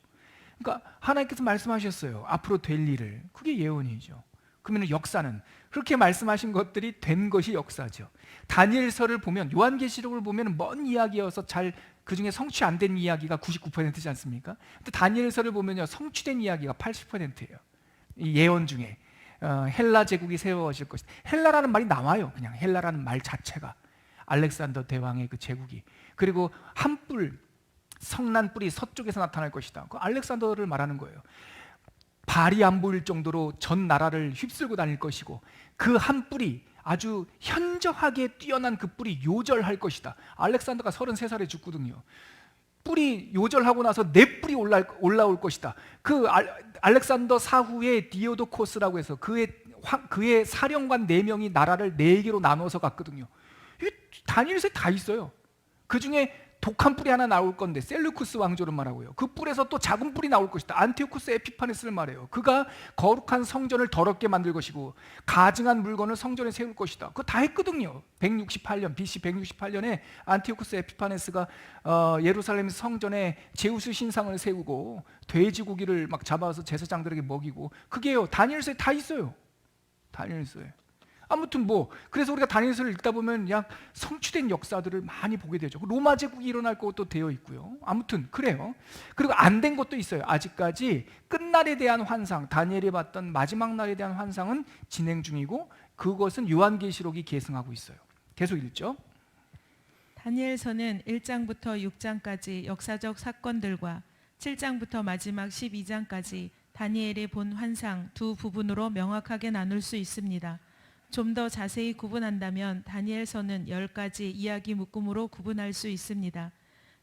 Speaker 1: 그러니까 하나님께서 말씀하셨어요. 앞으로 될 일을. 그게 예언이죠. 그러면 역사는 그렇게 말씀하신 것들이 된 것이 역사죠. 다니엘서를 보면, 요한계시록을 보면 먼 이야기여서 잘 그중에 성취 안 된 이야기가 99%지 않습니까? 근데 다니엘서를 보면요, 성취된 이야기가 80%예요. 이 예언 중에 헬라 제국이 세워질 것이다. 헬라라는 말이 나와요. 그냥 헬라라는 말 자체가, 알렉산더 대왕의 그 제국이. 그리고 한 뿔, 성난 뿔이 서쪽에서 나타날 것이다. 그 알렉산더를 말하는 거예요. 발이 안 보일 정도로 전 나라를 휩쓸고 다닐 것이고, 그 한 뿔이 아주 현저하게 뛰어난 그 뿔이 요절할 것이다. 알렉산더가 33살에 죽거든요. 뿔이 요절하고 나서 네 뿔이 올라올 것이다. 그 알렉산더 사후에 디오도코스라고 해서 그의 사령관 4명이 나라를 4개로 나눠서 갔거든요. 다니엘서에 다 있어요. 그 중에 독한 뿔이 하나 나올 건데 셀루쿠스 왕조를 말하고요. 그 뿔에서 또 작은 뿔이 나올 것이다. 안티오쿠스 에피파네스를 말해요. 그가 거룩한 성전을 더럽게 만들 것이고 가증한 물건을 성전에 세울 것이다. 그거 다 했거든요. 168년 BC 168년에 안티오쿠스 에피파네스가 예루살렘 성전에 제우스 신상을 세우고 돼지고기를 막 잡아서 제사장들에게 먹이고, 그게요 다니엘서에 다 있어요. 다니엘서에. 아무튼 그래서 우리가 다니엘서를 읽다 보면 약 성취된 역사들을 많이 보게 되죠. 로마 제국이 일어날 것도 되어 있고요. 아무튼 그래요. 그리고 안 된 것도 있어요. 아직까지 끝날에 대한 환상, 다니엘이 봤던 마지막 날에 대한 환상은 진행 중이고, 그것은 요한계시록이 계승하고 있어요. 계속 읽죠.
Speaker 2: 다니엘서는 1장부터 6장까지 역사적 사건들과 7장부터 마지막 12장까지 다니엘이 본 환상 두 부분으로 명확하게 나눌 수 있습니다. 좀 더 자세히 구분한다면 다니엘서는 10가지 이야기 묶음으로 구분할 수 있습니다.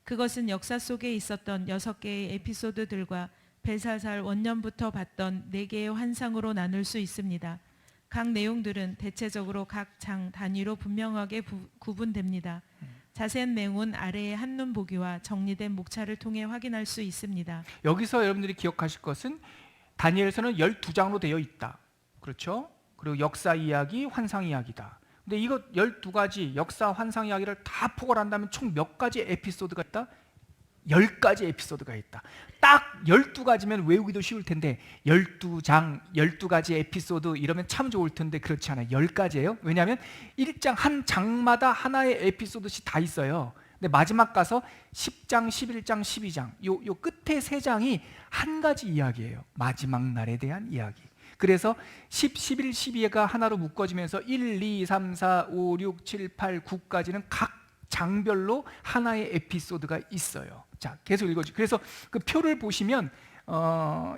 Speaker 2: 그것은 역사 속에 있었던 6개의 에피소드들과 벨사살 원년부터 봤던 4개의 환상으로 나눌 수 있습니다. 각 내용들은 대체적으로 각 장 단위로 분명하게 구분됩니다. 자세한 내용은 아래의 한눈 보기와 정리된 목차를 통해 확인할 수 있습니다.
Speaker 1: 여기서 여러분들이 기억하실 것은 다니엘서는 12장으로 되어 있다. 그렇죠? 그리고 역사 이야기, 환상 이야기다. 근데 이거 12가지 역사, 환상 이야기를 다 포괄한다면 총 몇 가지 에피소드가 있다? 10가지 에피소드가 있다. 딱 12가지면 외우기도 쉬울 텐데 12장, 12가지 에피소드 이러면 참 좋을 텐데 그렇지 않아요. 10가지예요. 왜냐하면 1장 한 장마다 하나의 에피소드씩 다 있어요. 근데 마지막 가서 10장, 11장, 12장 요 끝에 3장이 한 가지 이야기예요. 마지막 날에 대한 이야기. 그래서 10, 11, 12가 하나로 묶어지면서 1, 2, 3, 4, 5, 6, 7, 8, 9까지는 각 장별로 하나의 에피소드가 있어요. 자, 계속 읽어주세요. 그래서 그 표를 보시면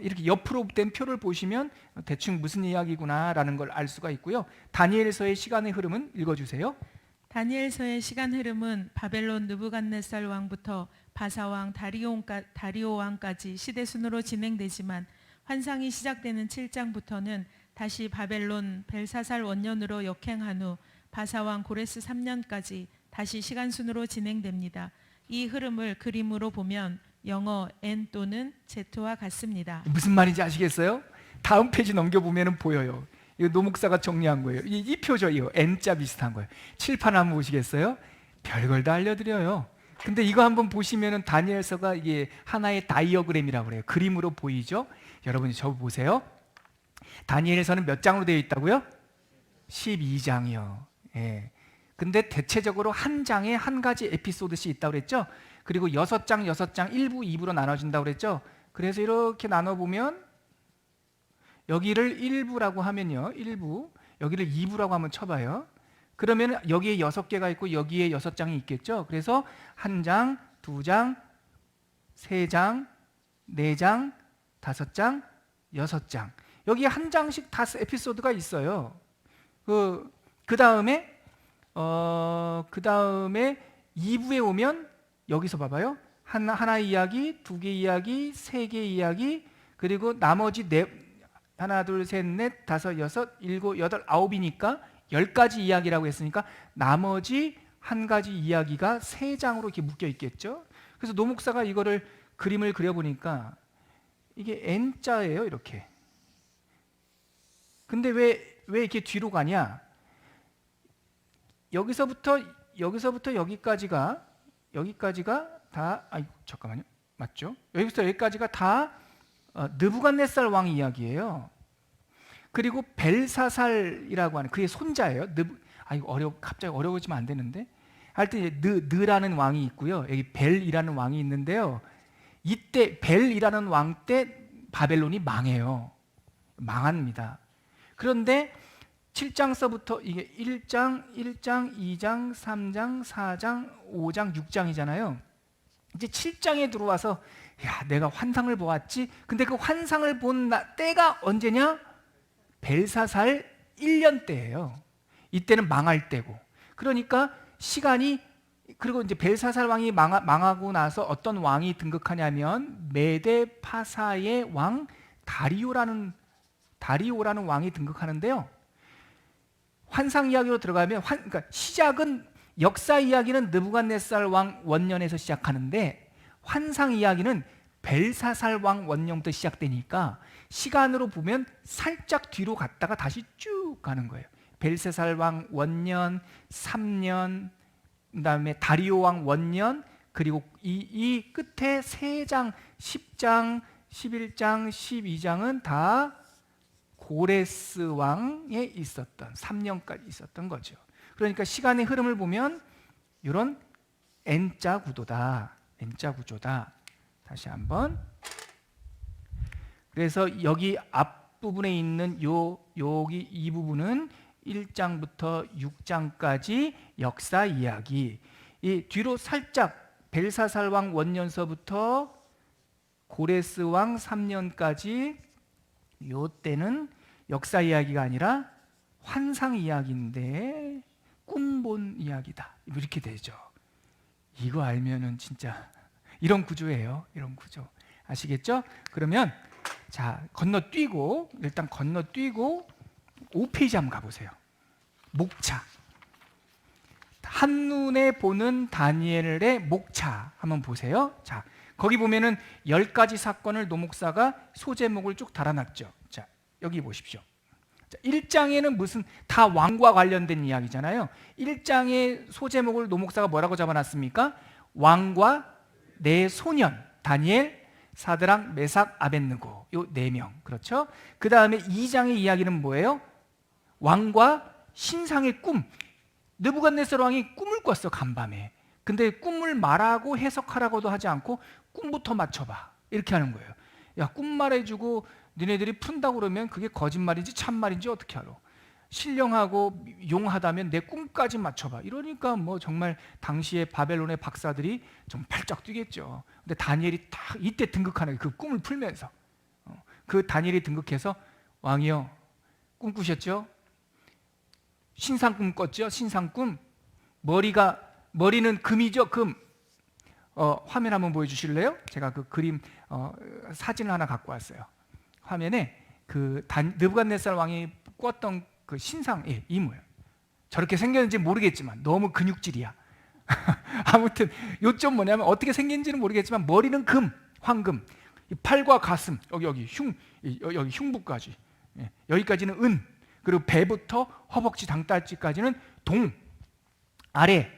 Speaker 1: 이렇게 옆으로 된 표를 보시면 대충 무슨 이야기구나라는 걸 알 수가 있고요. 다니엘서의 시간의 흐름은 읽어주세요.
Speaker 2: 다니엘서의 시간 흐름은 바벨론 느부갓네살 왕부터 바사왕 다리오 왕까지 시대순으로 진행되지만 환상이 시작되는 7장부터는 다시 바벨론 벨사살 원년으로 역행한 후 바사왕 고레스 3년까지 다시 시간순으로 진행됩니다. 이 흐름을 그림으로 보면 영어 N 또는 Z와 같습니다.
Speaker 1: 무슨 말인지 아시겠어요? 다음 페이지 넘겨보면 보여요. 이거 노 목사가 정리한 거예요. 이 표죠. 이거 N자 비슷한 거예요. 칠판 한번 보시겠어요? 별걸 다 알려드려요. 근데 이거 한번 보시면은 다니엘서가 이게 하나의 다이어그램이라고 그래요. 그림으로 보이죠? 여러분이 저 보세요. 다니엘서는 몇 장으로 되어 있다고요? 12장이요. 예. 근데 대체적으로 한 장에 한 가지 에피소드씩 있다고 그랬죠? 그리고 6장, 6장 1부, 2부로 나눠진다고 그랬죠? 그래서 이렇게 나눠보면 여기를 1부라고 하면요. 1부, 여기를 2부라고 한번 쳐봐요. 그러면 여기에 6개가 있고 여기에 6장이 있겠죠? 그래서 한 장, 2장, 3장, 4장, 5장, 6장. 여기 한 장씩 다 에피소드가 있어요. 그 다음에 2부에 오면 여기서 봐봐요. 하나 이야기, 2개 이야기, 3개 이야기, 그리고 나머지 하나, 둘, 셋, 넷, 다섯, 여섯, 일곱, 여덟, 아홉이니까 10가지 이야기라고 했으니까 나머지 한 가지 이야기가 3장으로 이렇게 묶여 있겠죠. 그래서 노 목사가 이거를 그림을 그려보니까 이게 N자예요, 이렇게. 근데 왜 이렇게 뒤로 가냐? 여기서부터 여기까지가 다, 잠깐만요, 맞죠? 여기부터 여기까지가 다 느부갓네살 왕 이야기예요. 그리고 벨사살이라고 하는 그의 손자예요. 이거 갑자기 어려워지면 안 되는데. 하여튼 느라는 왕이 있고요. 여기 벨이라는 왕이 있는데요. 이때 벨이라는 왕 때 바벨론이 망해요. 망합니다. 그런데 7장서부터 이게 1장, 2장, 3장, 4장, 5장, 6장이잖아요. 이제 7장에 들어와서 내가 환상을 보았지. 근데 그 환상을 본 때가 언제냐? 벨사살 1년 때예요. 이때는 망할 때고. 그러니까 시간이, 그리고 이제 벨사살 왕이 망하고 나서 어떤 왕이 등극하냐면 메데 파사의 왕 다리오라는 왕이 등극하는데요. 환상 이야기로 들어가면 그러니까 시작은, 역사 이야기는 느부갓네살 왕 원년에서 시작하는데 환상 이야기는 벨사살 왕 원년부터 시작되니까 시간으로 보면 살짝 뒤로 갔다가 다시 쭉 가는 거예요. 벨사살 왕 원년, 3년, 그다음에 다리오 왕 원년, 그리고 이 끝에 3장, 10장, 11장, 12장은 다 고레스 왕에 있었던 3년까지 있었던 거죠. 그러니까 시간의 흐름을 보면 이런 N자 구도다. N자 구조다. 다시 한번. 그래서 여기 앞부분에 있는 여기 이 부분은 1장부터 6장까지 역사 이야기. 이 뒤로 살짝 벨사살 왕 원년서부터 고레스 왕 3년까지 요 때는 역사 이야기가 아니라 환상 이야기인데 꿈 본 이야기다. 이렇게 되죠. 이거 알면은 진짜 이런 구조예요. 이런 구조. 아시겠죠? 그러면 자, 일단 건너뛰고 5페이지 한번 가보세요. 목차. 한눈에 보는 다니엘의 목차 한번 보세요. 자, 거기 보면은 10가지 사건을 노 목사가 소제목을 쭉 달아놨죠. 자, 여기 보십시오. 자, 1장에는 무슨 다 왕과 관련된 이야기잖아요. 1장의 소제목을 노 목사가 뭐라고 잡아놨습니까? 왕과 내 소년 다니엘, 사드락, 메삭, 아벳느고 요 4명. 그렇죠? 그 다음에 2장의 이야기는 뭐예요? 왕과 신상의 꿈. 느부갓네살 왕이 꿈을 꿨어, 간밤에. 근데 꿈을 말하고 해석하라고도 하지 않고 꿈부터 맞춰봐, 이렇게 하는 거예요. 야, 꿈 말해주고 니네들이 푼다고 그러면 그게 거짓말인지 참말인지 어떻게 알아? 신령하고 용하다면 내 꿈까지 맞춰봐. 이러니까 뭐 정말 당시에 바벨론의 박사들이 좀 팔짝 뛰겠죠. 근데 다니엘이 딱 이때 등극하는 그 꿈을 풀면서 그 다니엘이 등극해서 왕이요, 꿈 꾸셨죠? 신상꿈 꿨죠? 신상꿈. 머리는 금이죠, 금. 화면 한번 보여주실래요? 제가 그 그림 사진을 하나 갖고 왔어요. 화면에 그 느부갓네살 왕이 꿨던 그 신상, 이모예요. 저렇게 생겼는지 모르겠지만 너무 근육질이야. 아무튼 요점 뭐냐면 어떻게 생긴지는 모르겠지만 머리는 금, 황금. 팔과 가슴, 여기 흉부까지, 여기까지는 은. 그리고 배부터 허벅지, 당딸지까지는 동. 아래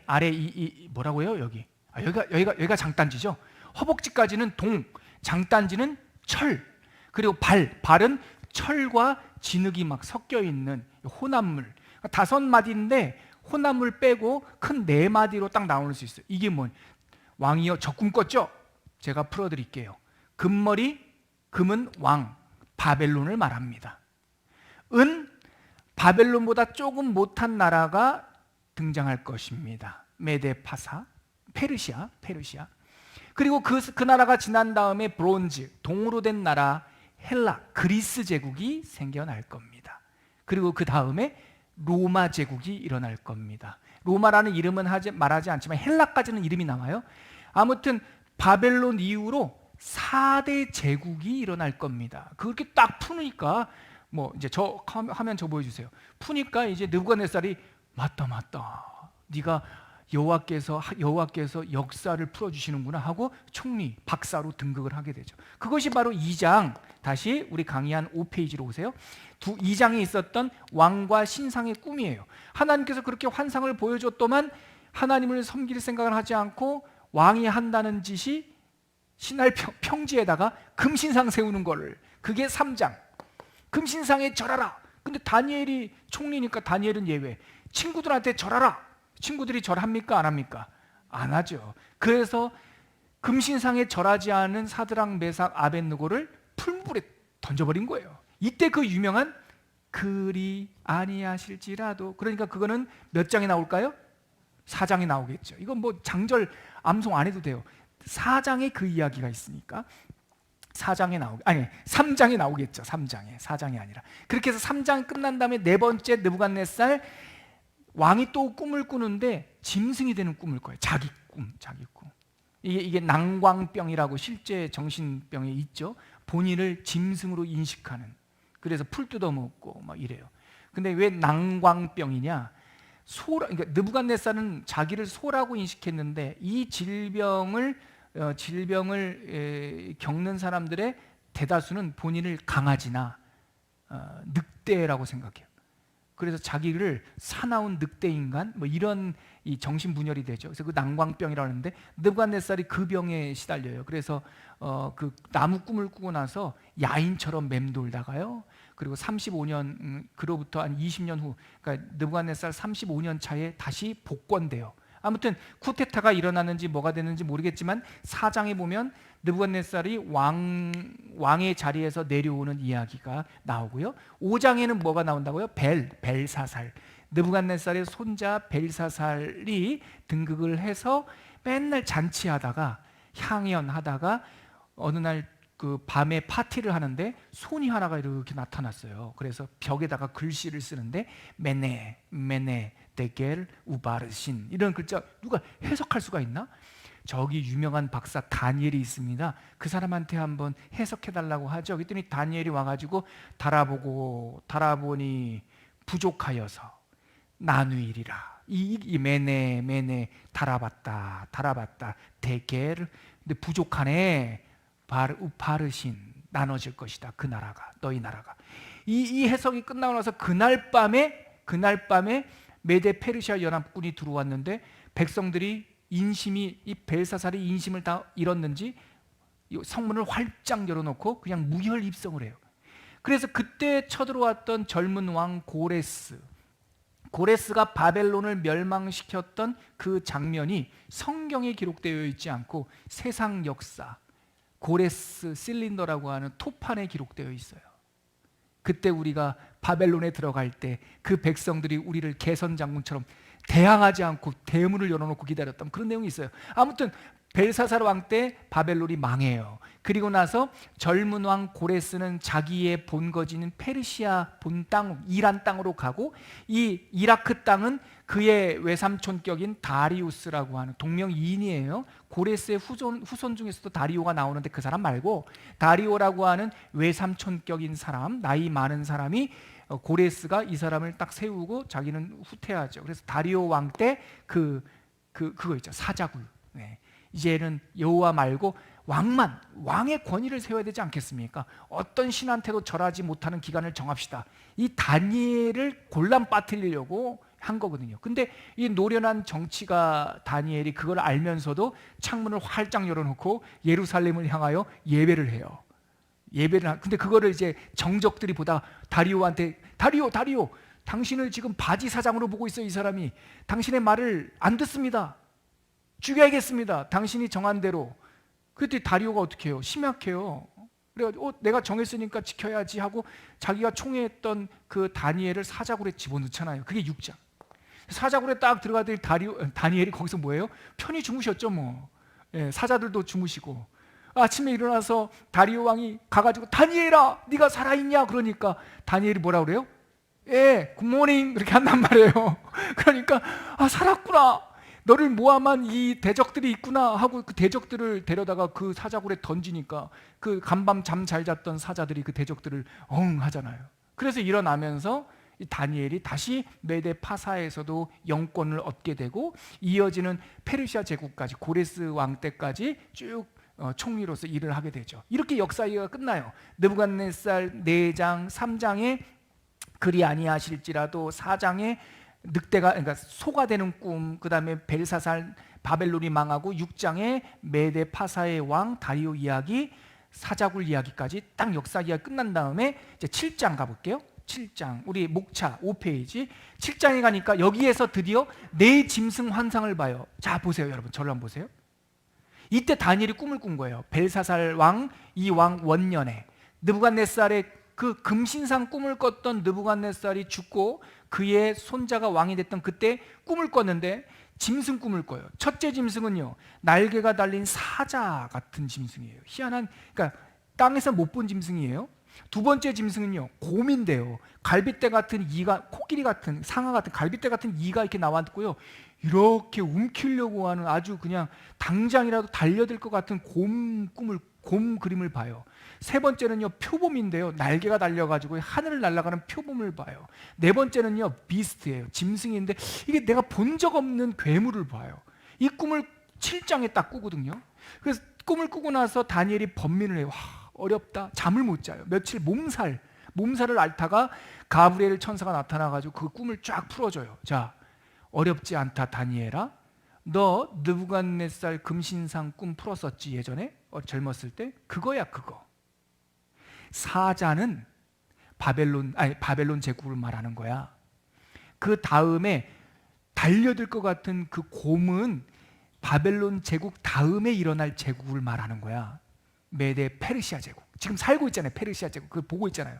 Speaker 1: 뭐라고요? 여기가 장단지죠. 허벅지까지는 동, 장단지는 철. 그리고 발은 철과 진흙이 막 섞여 있는 혼합물. 5마디인데 혼합물 빼고 큰 4마디로 딱 나올 수 있어요. 이게 뭐, 왕이요, 저 꿈 꿨죠? 제가 풀어드릴게요. 금은 왕, 바벨론을 말합니다. 은, 바벨론보다 조금 못한 나라가 등장할 것입니다. 메데 파사, 페르시아. 그리고 그 나라가 지난 다음에 브론즈, 동으로 된 나라 헬라, 그리스 제국이 생겨날 겁니다. 그리고 그 다음에 로마 제국이 일어날 겁니다. 로마라는 이름은 말하지 않지만 헬라까지는 이름이 나와요. 아무튼 바벨론 이후로 4대 제국이 일어날 겁니다. 그렇게 딱 푸니까 뭐 이제 저 화면 저 보여주세요. 푸니까 이제 느부갓네살이 맞다. 네가 여호와께서 역사를 풀어주시는구나 하고 총리, 박사로 등극을 하게 되죠. 그것이 바로 2장, 다시 우리 강의한 5페이지로 오세요. 2장에 있었던 왕과 신상의 꿈이에요. 하나님께서 그렇게 환상을 보여줬더만 하나님을 섬길 생각을 하지 않고 왕이 한다는 짓이 신할 평지에다가 금신상 세우는 거를, 그게 3장. 금신상에 절하라. 근데 다니엘이 총리니까 다니엘은 예외. 친구들한테 절하라. 친구들이 절합니까? 안 합니까? 안 하죠. 그래서 금신상에 절하지 않은 사드락, 메삭, 아벳느고를 풀물에 던져버린 거예요. 이때 그 유명한 그리 아니하실지라도, 그러니까 그거는 몇 장에 나올까요? 4장에 나오겠죠. 이건 뭐 장절 암송 안 해도 돼요. 4장에 그 이야기가 있으니까 3장에 나오겠죠. 3장에, 4장이 아니라. 그렇게 해서 3장 끝난 다음에 네 번째 느부갓네살 왕이 또 꿈을 꾸는데 짐승이 되는 꿈을 꿔요. 자기 꿈. 이게 난광병이라고 실제 정신병에 있죠. 본인을 짐승으로 인식하는. 그래서 풀 뜯어먹고 막 이래요. 근데 왜 난광병이냐? 그러니까 느부갓네살은 자기를 소라고 인식했는데 이 질병을 겪는 사람들의 대다수는 본인을 강아지나 늑대라고 생각해요. 그래서 자기를 사나운 늑대 인간 뭐 이런 이 정신 분열이 되죠. 그래서 그 난광병이라고 하는데 느부갓네살이 그 병에 시달려요. 그래서 그 나무 꿈을 꾸고 나서 야인처럼 맴돌다가요. 그리고 35년 그로부터 한 20년 후, 그러니까 느부갓네살 35년 차에 다시 복권돼요. 아무튼 쿠데타가 일어나는지 뭐가 되는지 모르겠지만 4장에 보면 느부갓네살이 왕의 자리에서 내려오는 이야기가 나오고요. 5장에는 뭐가 나온다고요? 벨사살. 느부갓네살의 손자 벨사살이 등극을 해서 맨날 잔치하다가 향연하다가 어느 날 그 밤에 파티를 하는데 손이 하나가 이렇게 나타났어요. 그래서 벽에다가 글씨를 쓰는데 메네 데겔 우바르신, 이런 글자 누가 해석할 수가 있나? 저기 유명한 박사 다니엘이 있습니다. 그 사람한테 한번 해석해달라고 하죠. 그랬더니 다니엘이 와가지고 달아보니 부족하여서 나누이리라. 이 메네 달아봤다 데겔, 근데 부족하네. 바르신, 나눠질 것이다. 그 나라가, 너희 나라가. 이 해석이 끝나고 나서 그날 밤에 메데 페르시아 연합군이 들어왔는데 백성들이 인심이, 이 벨사살이 인심을 다 잃었는지 성문을 활짝 열어놓고 그냥 무혈 입성을 해요. 그래서 그때 쳐들어왔던 젊은 왕 고레스가 바벨론을 멸망시켰던 그 장면이 성경에 기록되어 있지 않고 세상 역사, 고레스 실린더라고 하는 토판에 기록되어 있어요. 그때 우리가 바벨론에 들어갈 때 그 백성들이 우리를 개선장군처럼 대항하지 않고 대문을 열어놓고 기다렸던 그런 내용이 있어요. 아무튼 벨사살 왕 때 바벨론이 망해요. 그리고 나서 젊은 왕 고레스는 자기의 본거지는 페르시아 본 땅, 이란 땅으로 가고, 이 이라크 땅은 그의 외삼촌격인 다리우스라고 하는 동명이인이에요. 고레스의 후손 중에서도 다리오가 나오는데 그 사람 말고 다리오라고 하는 외삼촌격인 사람, 나이 많은 사람이, 고레스가 이 사람을 딱 세우고 자기는 후퇴하죠. 그래서 다리오 왕 때 그거 있죠. 사자굴. 네. 이제는 여호와 말고 왕의 권위를 세워야 되지 않겠습니까? 어떤 신한테도 절하지 못하는 기간을 정합시다. 이 다니엘을 곤란 빠뜨리려고 한 거거든요. 근데 이 노련한 정치가 다니엘이 그걸 알면서도 창문을 활짝 열어놓고 예루살렘을 향하여 예배를 해요. 근데 그거를 이제 정적들이 보다 다리오한테 다리오 당신을 지금 바지 사장으로 보고 있어요. 이 사람이 당신의 말을 안 듣습니다. 죽여야겠습니다. 당신이 정한 대로. 그때 다리오가 어떻게 해요? 심약해요. 그래가지고 내가 정했으니까 지켜야지 하고 자기가 총애했던 그 다니엘을 사자굴에 집어넣잖아요. 그게 6장. 사자굴에 딱 들어가더니 다니엘이 거기서 뭐예요? 편히 주무셨죠 뭐. 예, 사자들도 주무시고 아침에 일어나서 다리오 왕이 가가지고 다니엘아 네가 살아있냐 그러니까 다니엘이 뭐라 그래요? 예, 굿모닝 이렇게 한단 말이에요. 그러니까 아 살았구나, 너를 모함한 이 대적들이 있구나 하고 그 대적들을 데려다가 그 사자굴에 던지니까 그 간밤 잠 잘 잤던 사자들이 그 대적들을 엉 하잖아요. 그래서 일어나면서 이 다니엘이 다시 메데 파사에서도 영권을 얻게 되고 이어지는 페르시아 제국까지 고레스 왕 때까지 쭉 총리로서 일을 하게 되죠. 이렇게 역사 이야기가 끝나요. 느부갓네살 4장, 3장에 그리 아니하실지라도 4장에 늑대가 그러니까 소가 되는 꿈, 그다음에 벨사살 바벨론이 망하고 6장에 메데 파사의 왕 다리오 이야기, 사자굴 이야기까지 딱 역사 이야기 끝난 다음에 이제 7장 가볼게요. 7장 우리 목차 5페이지 7장에 가니까 여기에서 드디어 내 짐승 환상을 봐요. 자 보세요 여러분, 저를 한번 보세요. 이때 다니엘이 꿈을 꾼 거예요. 벨사살 왕 이 왕 원년에 느부갓네살의 그 금신상 꿈을 꿨던 느부갓네살이 죽고 그의 손자가 왕이 됐던 그때 꿈을 꿨는데 짐승 꿈을 꿔요. 첫째 짐승은요 날개가 달린 사자 같은 짐승이에요. 희한한, 그러니까 땅에서 못 본 짐승이에요. 두 번째 짐승은요 곰인데요 갈빗대 같은 이가, 코끼리 같은 상아 같은 갈빗대 같은 이가 이렇게 나왔고요 이렇게 움키려고 하는 아주 그냥 당장이라도 달려들 것 같은 곰 그림을 봐요. 세 번째는요 표범인데요 날개가 달려가지고 하늘을 날아가는 표범을 봐요. 네 번째는요 비스트예요. 짐승인데 이게 내가 본 적 없는 괴물을 봐요. 이 꿈을 7장에 딱 꾸거든요. 그래서 꿈을 꾸고 나서 다니엘이 번민을 해요. 와, 어렵다. 잠을 못 자요. 며칠 몸살을 앓다가 가브리엘 천사가 나타나가지고 그 꿈을 쫙 풀어줘요. 자, 어렵지 않다 다니엘아. 너 느부갓네살 금신상 꿈 풀었었지 예전에? 젊었을 때? 그거야 그거. 사자는 바벨론 제국을 말하는 거야. 그 다음에 달려들 것 같은 그 곰은 바벨론 제국 다음에 일어날 제국을 말하는 거야. 메데 페르시아 제국. 지금 살고 있잖아요. 페르시아 제국. 그걸 보고 있잖아요.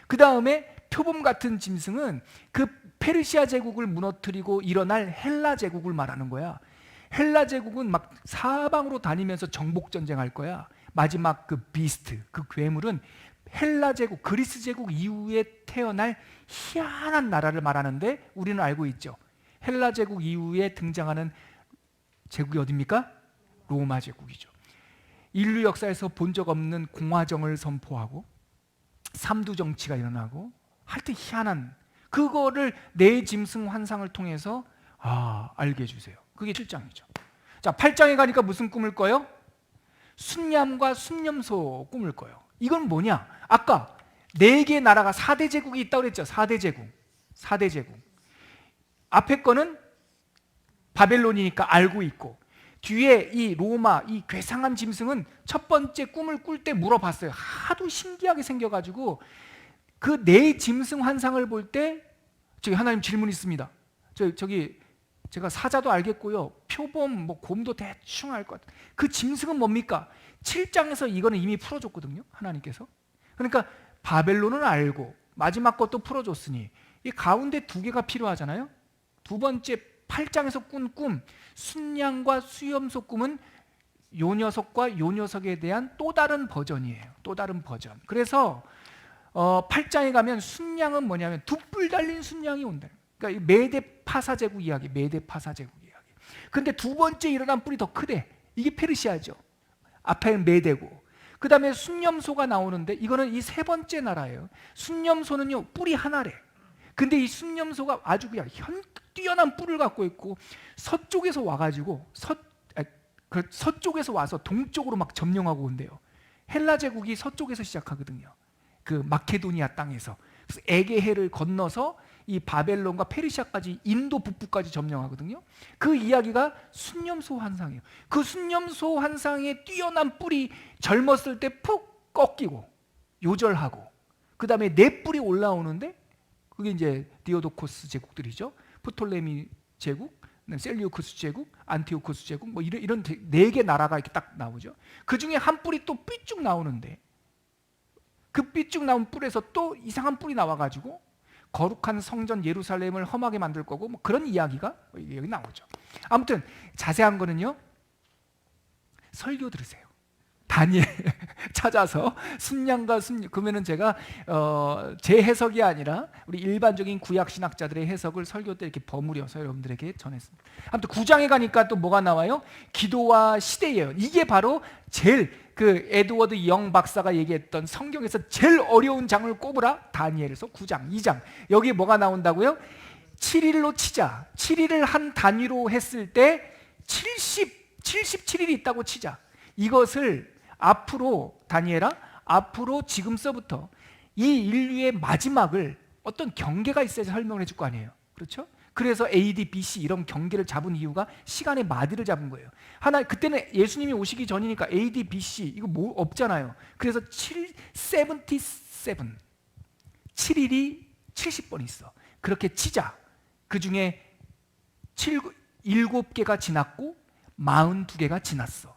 Speaker 1: 그 다음에 표범 같은 짐승은 그 페르시아 제국을 무너뜨리고 일어날 헬라 제국을 말하는 거야. 헬라 제국은 막 사방으로 다니면서 정복 전쟁할 거야. 마지막 그 비스트, 그 괴물은 헬라 제국, 그리스 제국 이후에 태어날 희한한 나라를 말하는데 우리는 알고 있죠. 헬라 제국 이후에 등장하는 제국이 어디입니까? 로마 제국이죠. 인류 역사에서 본 적 없는 공화정을 선포하고 삼두 정치가 일어나고 하여튼 희한한 그거를 내 짐승 환상을 통해서 알게 해주세요. 그게 7장이죠. 자, 8장에 가니까 무슨 꿈을 꿔요? 순얌과 순념소 꿈을 꿔요. 이건 뭐냐? 아까 4개의 나라가 4대 제국이 있다고 그랬죠. 4대 제국. 앞에 거는 바벨론이니까 알고 있고 뒤에 이 로마, 이 괴상한 짐승은 첫 번째 꿈을 꿀 때 물어봤어요. 하도 신기하게 생겨가지고 그 네 짐승 환상을 볼 때 저기 하나님 질문 있습니다. 저기 제가 사자도 알겠고요. 표범, 곰도 대충 알 것 같아요. 그 짐승은 뭡니까? 7장에서 이거는 이미 풀어줬거든요. 하나님께서. 그러니까 바벨론은 알고 마지막 것도 풀어줬으니 이 가운데 2개가 필요하잖아요. 두 번째 8장에서 꾼 꿈, 순양과 수염소 꿈은 요 녀석과 요 녀석에 대한 또 다른 버전이에요. 또 다른 버전. 그래서 8장에 가면 순양은 뭐냐면 두 뿔 달린 순양이 온다. 그러니까 메데 파사 제국 이야기, 메데 파사 제국 이야기. 근데 두 번째 일어난 뿔이 더 크대. 이게 페르시아죠. 앞에는 메데고. 그 다음에 순념소가 나오는데 이거는 이 세 번째 나라예요. 순념소는요 뿔이 하나래. 근데 이 순념소가 아주 그냥 뛰어난 뿔을 갖고 있고 서쪽에서 와가지고 서쪽에서 와서 동쪽으로 막 점령하고 온대요. 헬라 제국이 서쪽에서 시작하거든요. 그 마케도니아 땅에서. 그래서 에게해를 건너서 이 바벨론과 페르시아까지 인도 북부까지 점령하거든요. 그 이야기가 순념소 환상이에요. 그 순념소 환상의 뛰어난 뿔이 젊었을 때 푹 꺾이고 요절하고 그 다음에 네 뿔이 올라오는데 그게 이제 디오도코스 제국들이죠. 프톨레미 제국, 셀리우쿠스 제국, 안티오코스 제국 이런 4개 나라가 이렇게 딱 나오죠. 그 중에 한 뿔이 또 삐쭉 나오는데 그 삐쭉 나온 뿔에서 또 이상한 뿔이 나와가지고 거룩한 성전 예루살렘을 험하게 만들 거고 그런 이야기가 여기 나오죠. 아무튼 자세한 거는요 설교 들으세요. 다니엘 찾아서 순양과 순 그러면은 제가 제 해석이 아니라 우리 일반적인 구약 신학자들의 해석을 설교 때 이렇게 버무려서 여러분들에게 전했습니다. 아무튼 9장에 가니까 또 뭐가 나와요? 기도와 시대 예언. 이게 바로 제일 그 에드워드 영 박사가 얘기했던 성경에서 제일 어려운 장을 꼽으라. 다니엘에서 9장, 2장. 여기 뭐가 나온다고요? 7일로 치자. 7일을 한 단위로 했을 때 77일이 있다고 치자. 이것을 앞으로 다니엘아, 앞으로 지금서부터 이 인류의 마지막을 어떤 경계가 있어야지 설명을 해줄 거 아니에요. 그렇죠? 그래서 AD, BC 이런 경계를 잡은 이유가 시간의 마디를 잡은 거예요. 그때는 예수님이 오시기 전이니까 AD, BC 이거 뭐 없잖아요. 그래서 77, 7일이 70번 있어. 그렇게 치자. 그 중에 7개가 지났고 42개가 지났어.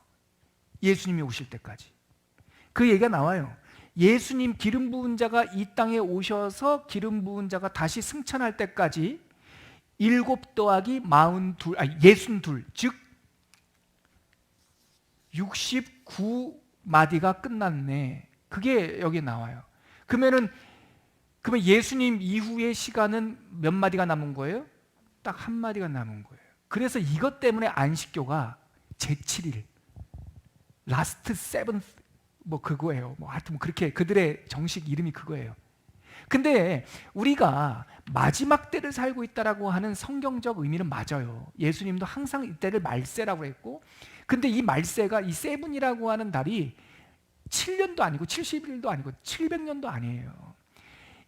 Speaker 1: 예수님이 오실 때까지. 그 얘기가 나와요. 예수님 기름 부은 자가 이 땅에 오셔서 기름 부은 자가 다시 승천할 때까지 7 더하기 62, 즉 69마디가 끝났네. 그게 여기 나와요. 그러면 예수님 이후의 시간은 몇 마디가 남은 거예요? 딱 한 마디가 남은 거예요. 그래서 이것 때문에 안식교가 제7일 라스트 세븐 뭐 그거예요. 뭐 하여튼 그렇게 그들의 정식 이름이 그거예요. 근데 우리가 마지막 때를 살고 있다라고 하는 성경적 의미는 맞아요. 예수님도 항상 이때를 말세라고 했고, 근데 이 말세가 이 세븐이라고 하는 달이 7년도 아니고 70일도 아니고 700년도 아니에요.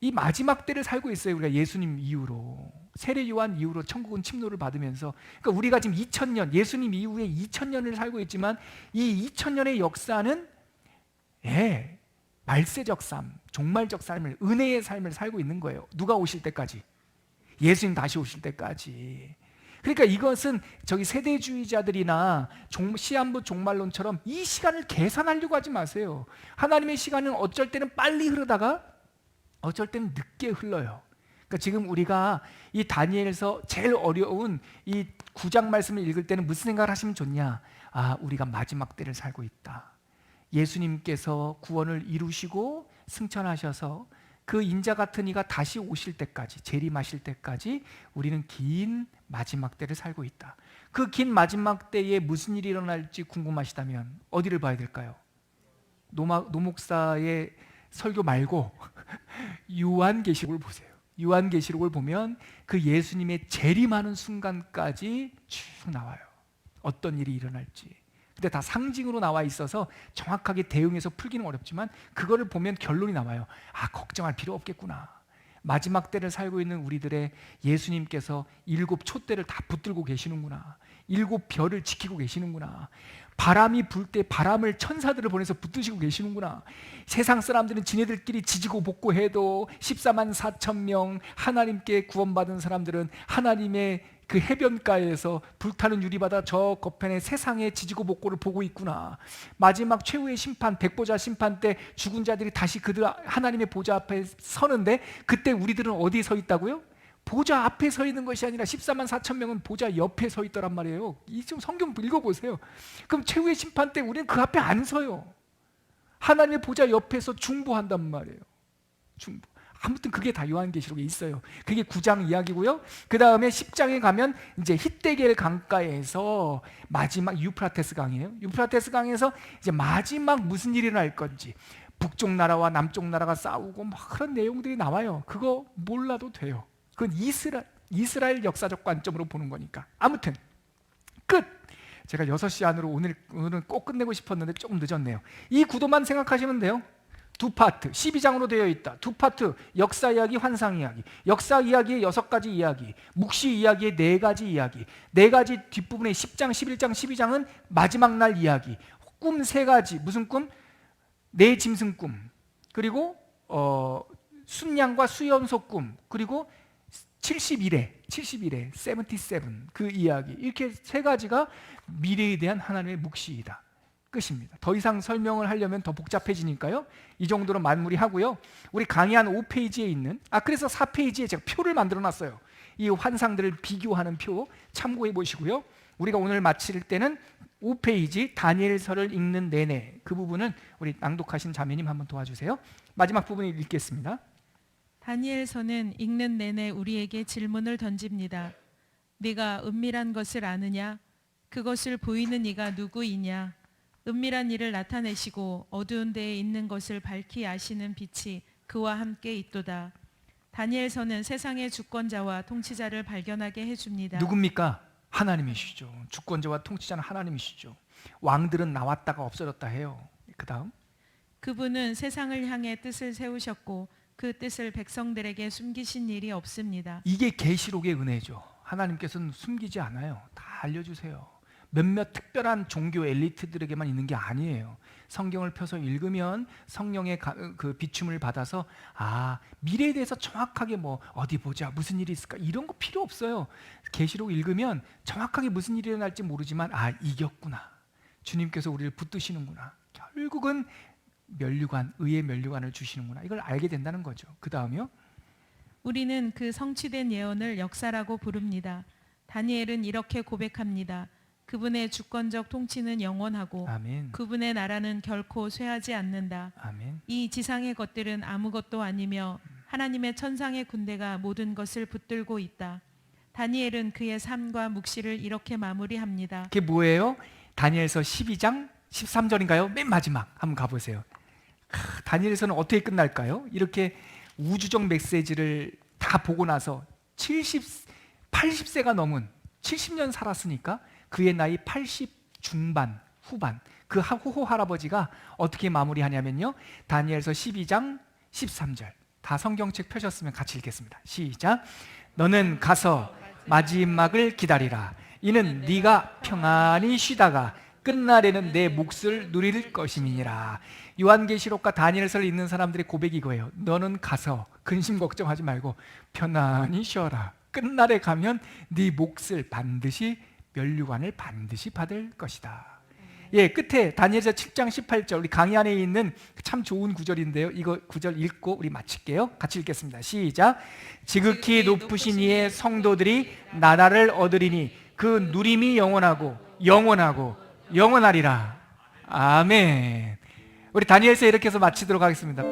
Speaker 1: 이 마지막 때를 살고 있어요. 우리가 예수님 이후로 세례 요한 이후로 천국은 침노를 받으면서, 그러니까 우리가 지금 2000년 예수님 이후에 2000년을 살고 있지만 이 2000년의 역사는 말세적 삶, 종말적 삶을, 은혜의 삶을 살고 있는 거예요. 누가 오실 때까지? 예수님 다시 오실 때까지. 그러니까 이것은 저기 세대주의자들이나 시한부 종말론처럼 이 시간을 계산하려고 하지 마세요. 하나님의 시간은 어쩔 때는 빨리 흐르다가 어쩔 때는 늦게 흘러요. 그러니까 지금 우리가 이 다니엘에서 제일 어려운 이 9장 말씀을 읽을 때는 무슨 생각을 하시면 좋냐? 우리가 마지막 때를 살고 있다. 예수님께서 구원을 이루시고 승천하셔서 그 인자 같은 이가 다시 오실 때까지, 재림하실 때까지 우리는 긴 마지막 때를 살고 있다. 그 긴 마지막 때에 무슨 일이 일어날지 궁금하시다면 어디를 봐야 될까요? 노목사의 설교 말고 요한계시록을 보세요. 요한계시록을 보면 그 예수님의 재림하는 순간까지 쭉 나와요. 어떤 일이 일어날지. 근데 다 상징으로 나와 있어서 정확하게 대응해서 풀기는 어렵지만 그거를 보면 결론이 나와요. 걱정할 필요 없겠구나. 마지막 때를 살고 있는 우리들의 예수님께서 7 촛대를 다 붙들고 계시는구나. 7 별을 지키고 계시는구나. 바람이 불 때 바람을 천사들을 보내서 붙드시고 계시는구나. 세상 사람들은 지네들끼리 지지고 볶고해도 14만 4천 명 하나님께 구원받은 사람들은 하나님의 그 해변가에서 불타는 유리바다 저 거편에 세상의 지지고 볶고를 보고 있구나. 마지막 최후의 심판, 백보자 심판 때 죽은 자들이 다시 그들 하나님의 보좌 앞에 서는데 그때 우리들은 어디에 서 있다고요? 보좌 앞에 서 있는 것이 아니라 14만 4천 명은 보좌 옆에 서 있더란 말이에요. 좀 성경 읽어보세요. 그럼 최후의 심판 때 우리는 그 앞에 안 서요. 하나님의 보좌 옆에서 중보한단 말이에요. 중보. 아무튼 그게 다 요한계시록에 있어요. 그게 9장 이야기고요. 그 다음에 10장에 가면 이제 히데겔 강가에서 마지막 유프라테스 강이에요. 유프라테스 강에서 이제 마지막 무슨 일이 날 건지, 북쪽 나라와 남쪽 나라가 싸우고 막 그런 내용들이 나와요. 그거 몰라도 돼요. 그건 이스라엘 역사적 관점으로 보는 거니까. 아무튼 끝. 제가 6시 안으로 오늘은 꼭 끝내고 싶었는데 조금 늦었네요. 이 구도만 생각하시면 돼요. 2파트, 12장으로 되어 있다. 2파트, 역사 이야기, 환상 이야기. 역사 이야기의 6가지 이야기, 묵시 이야기의 4가지 이야기. 4가지 뒷부분의 10장, 11장, 12장은 마지막 날 이야기. 꿈 3가지. 무슨 꿈? 내 짐승 꿈. 그리고 순양과 수연소 꿈. 그리고 77회, 77, 그 이야기. 이렇게 3가지가 미래에 대한 하나님의 묵시이다. 끝입니다. 더 이상 설명을 하려면 더 복잡해지니까요. 이 정도로 마무리하고요. 우리 강의 한 5페이지에 있는, 그래서 4페이지에 제가 표를 만들어 놨어요. 이 환상들을 비교하는 표 참고해 보시고요. 우리가 오늘 마칠 때는 5페이지 다니엘서를 읽는 내내 그 부분은 우리 낭독하신 자매님 한번 도와주세요. 마지막 부분 읽겠습니다.
Speaker 2: 다니엘서는 읽는 내내 우리에게 질문을 던집니다. 네가 은밀한 것을 아느냐? 그것을 보이는 이가 누구이냐? 은밀한 일을 나타내시고 어두운 데에 있는 것을 밝히 아시는 빛이 그와 함께 있도다. 다니엘서는 세상의 주권자와 통치자를 발견하게 해줍니다.
Speaker 1: 누굽니까? 하나님이시죠. 주권자와 통치자는 하나님이시죠. 왕들은 나왔다가 없어졌다 해요. 그 다음
Speaker 2: 그분은 세상을 향해 뜻을 세우셨고 그 뜻을 백성들에게 숨기신 일이 없습니다.
Speaker 1: 이게 계시록의 은혜죠. 하나님께서는 숨기지 않아요. 다 알려주세요. 몇몇 특별한 종교 엘리트들에게만 있는 게 아니에요. 성경을 펴서 읽으면 성령의 그 비춤을 받아서 미래에 대해서 정확하게 뭐 어디 보자 무슨 일이 있을까 이런 거 필요 없어요. 계시록 읽으면 정확하게 무슨 일이 일어날지 모르지만 이겼구나. 주님께서 우리를 붙드시는구나. 결국은 면류관, 의의 면류관을 주시는구나. 이걸 알게 된다는 거죠. 그 다음이요.
Speaker 2: 우리는 그 성취된 예언을 역사라고 부릅니다. 다니엘은 이렇게 고백합니다. 그분의 주권적 통치는 영원하고
Speaker 1: 아멘.
Speaker 2: 그분의 나라는 결코 쇠하지 않는다.
Speaker 1: 아멘.
Speaker 2: 이 지상의 것들은 아무것도 아니며 하나님의 천상의 군대가 모든 것을 붙들고 있다. 다니엘은 그의 삶과 묵시를 이렇게 마무리합니다.
Speaker 1: 그게 뭐예요? 다니엘서 12장 13절인가요? 맨 마지막 한번 가보세요. 다니엘서는 어떻게 끝날까요? 이렇게 우주적 메시지를 다 보고 나서 80세가 넘은 70년 살았으니까 그의 나이 80 중반, 후반 그 호호 할아버지가 어떻게 마무리하냐면요. 다니엘서 12장 13절 다 성경책 펴셨으면 같이 읽겠습니다. 시작. 너는 가서 마지막을 기다리라. 이는 네가 평안히 쉬다가 끝날에는 내 몫을 누릴 것임이니라. 요한계시록과 다니엘서를 읽는 사람들의 고백이 이거예요. 너는 가서 근심 걱정하지 말고 편안히 쉬어라. 끝날에 가면 네 몫을 반드시 면류관을 반드시 받을 것이다. 끝에 다니엘서 7장 18절 우리 강의 안에 있는 참 좋은 구절인데요. 이거 구절 읽고 우리 마칠게요. 같이 읽겠습니다. 시작. 지극히 높으신 이의 성도들이 나라를 얻으리니 그 누림이 영원하고 영원하리라. 아멘. 우리 다니엘서 이렇게 해서 마치도록 하겠습니다.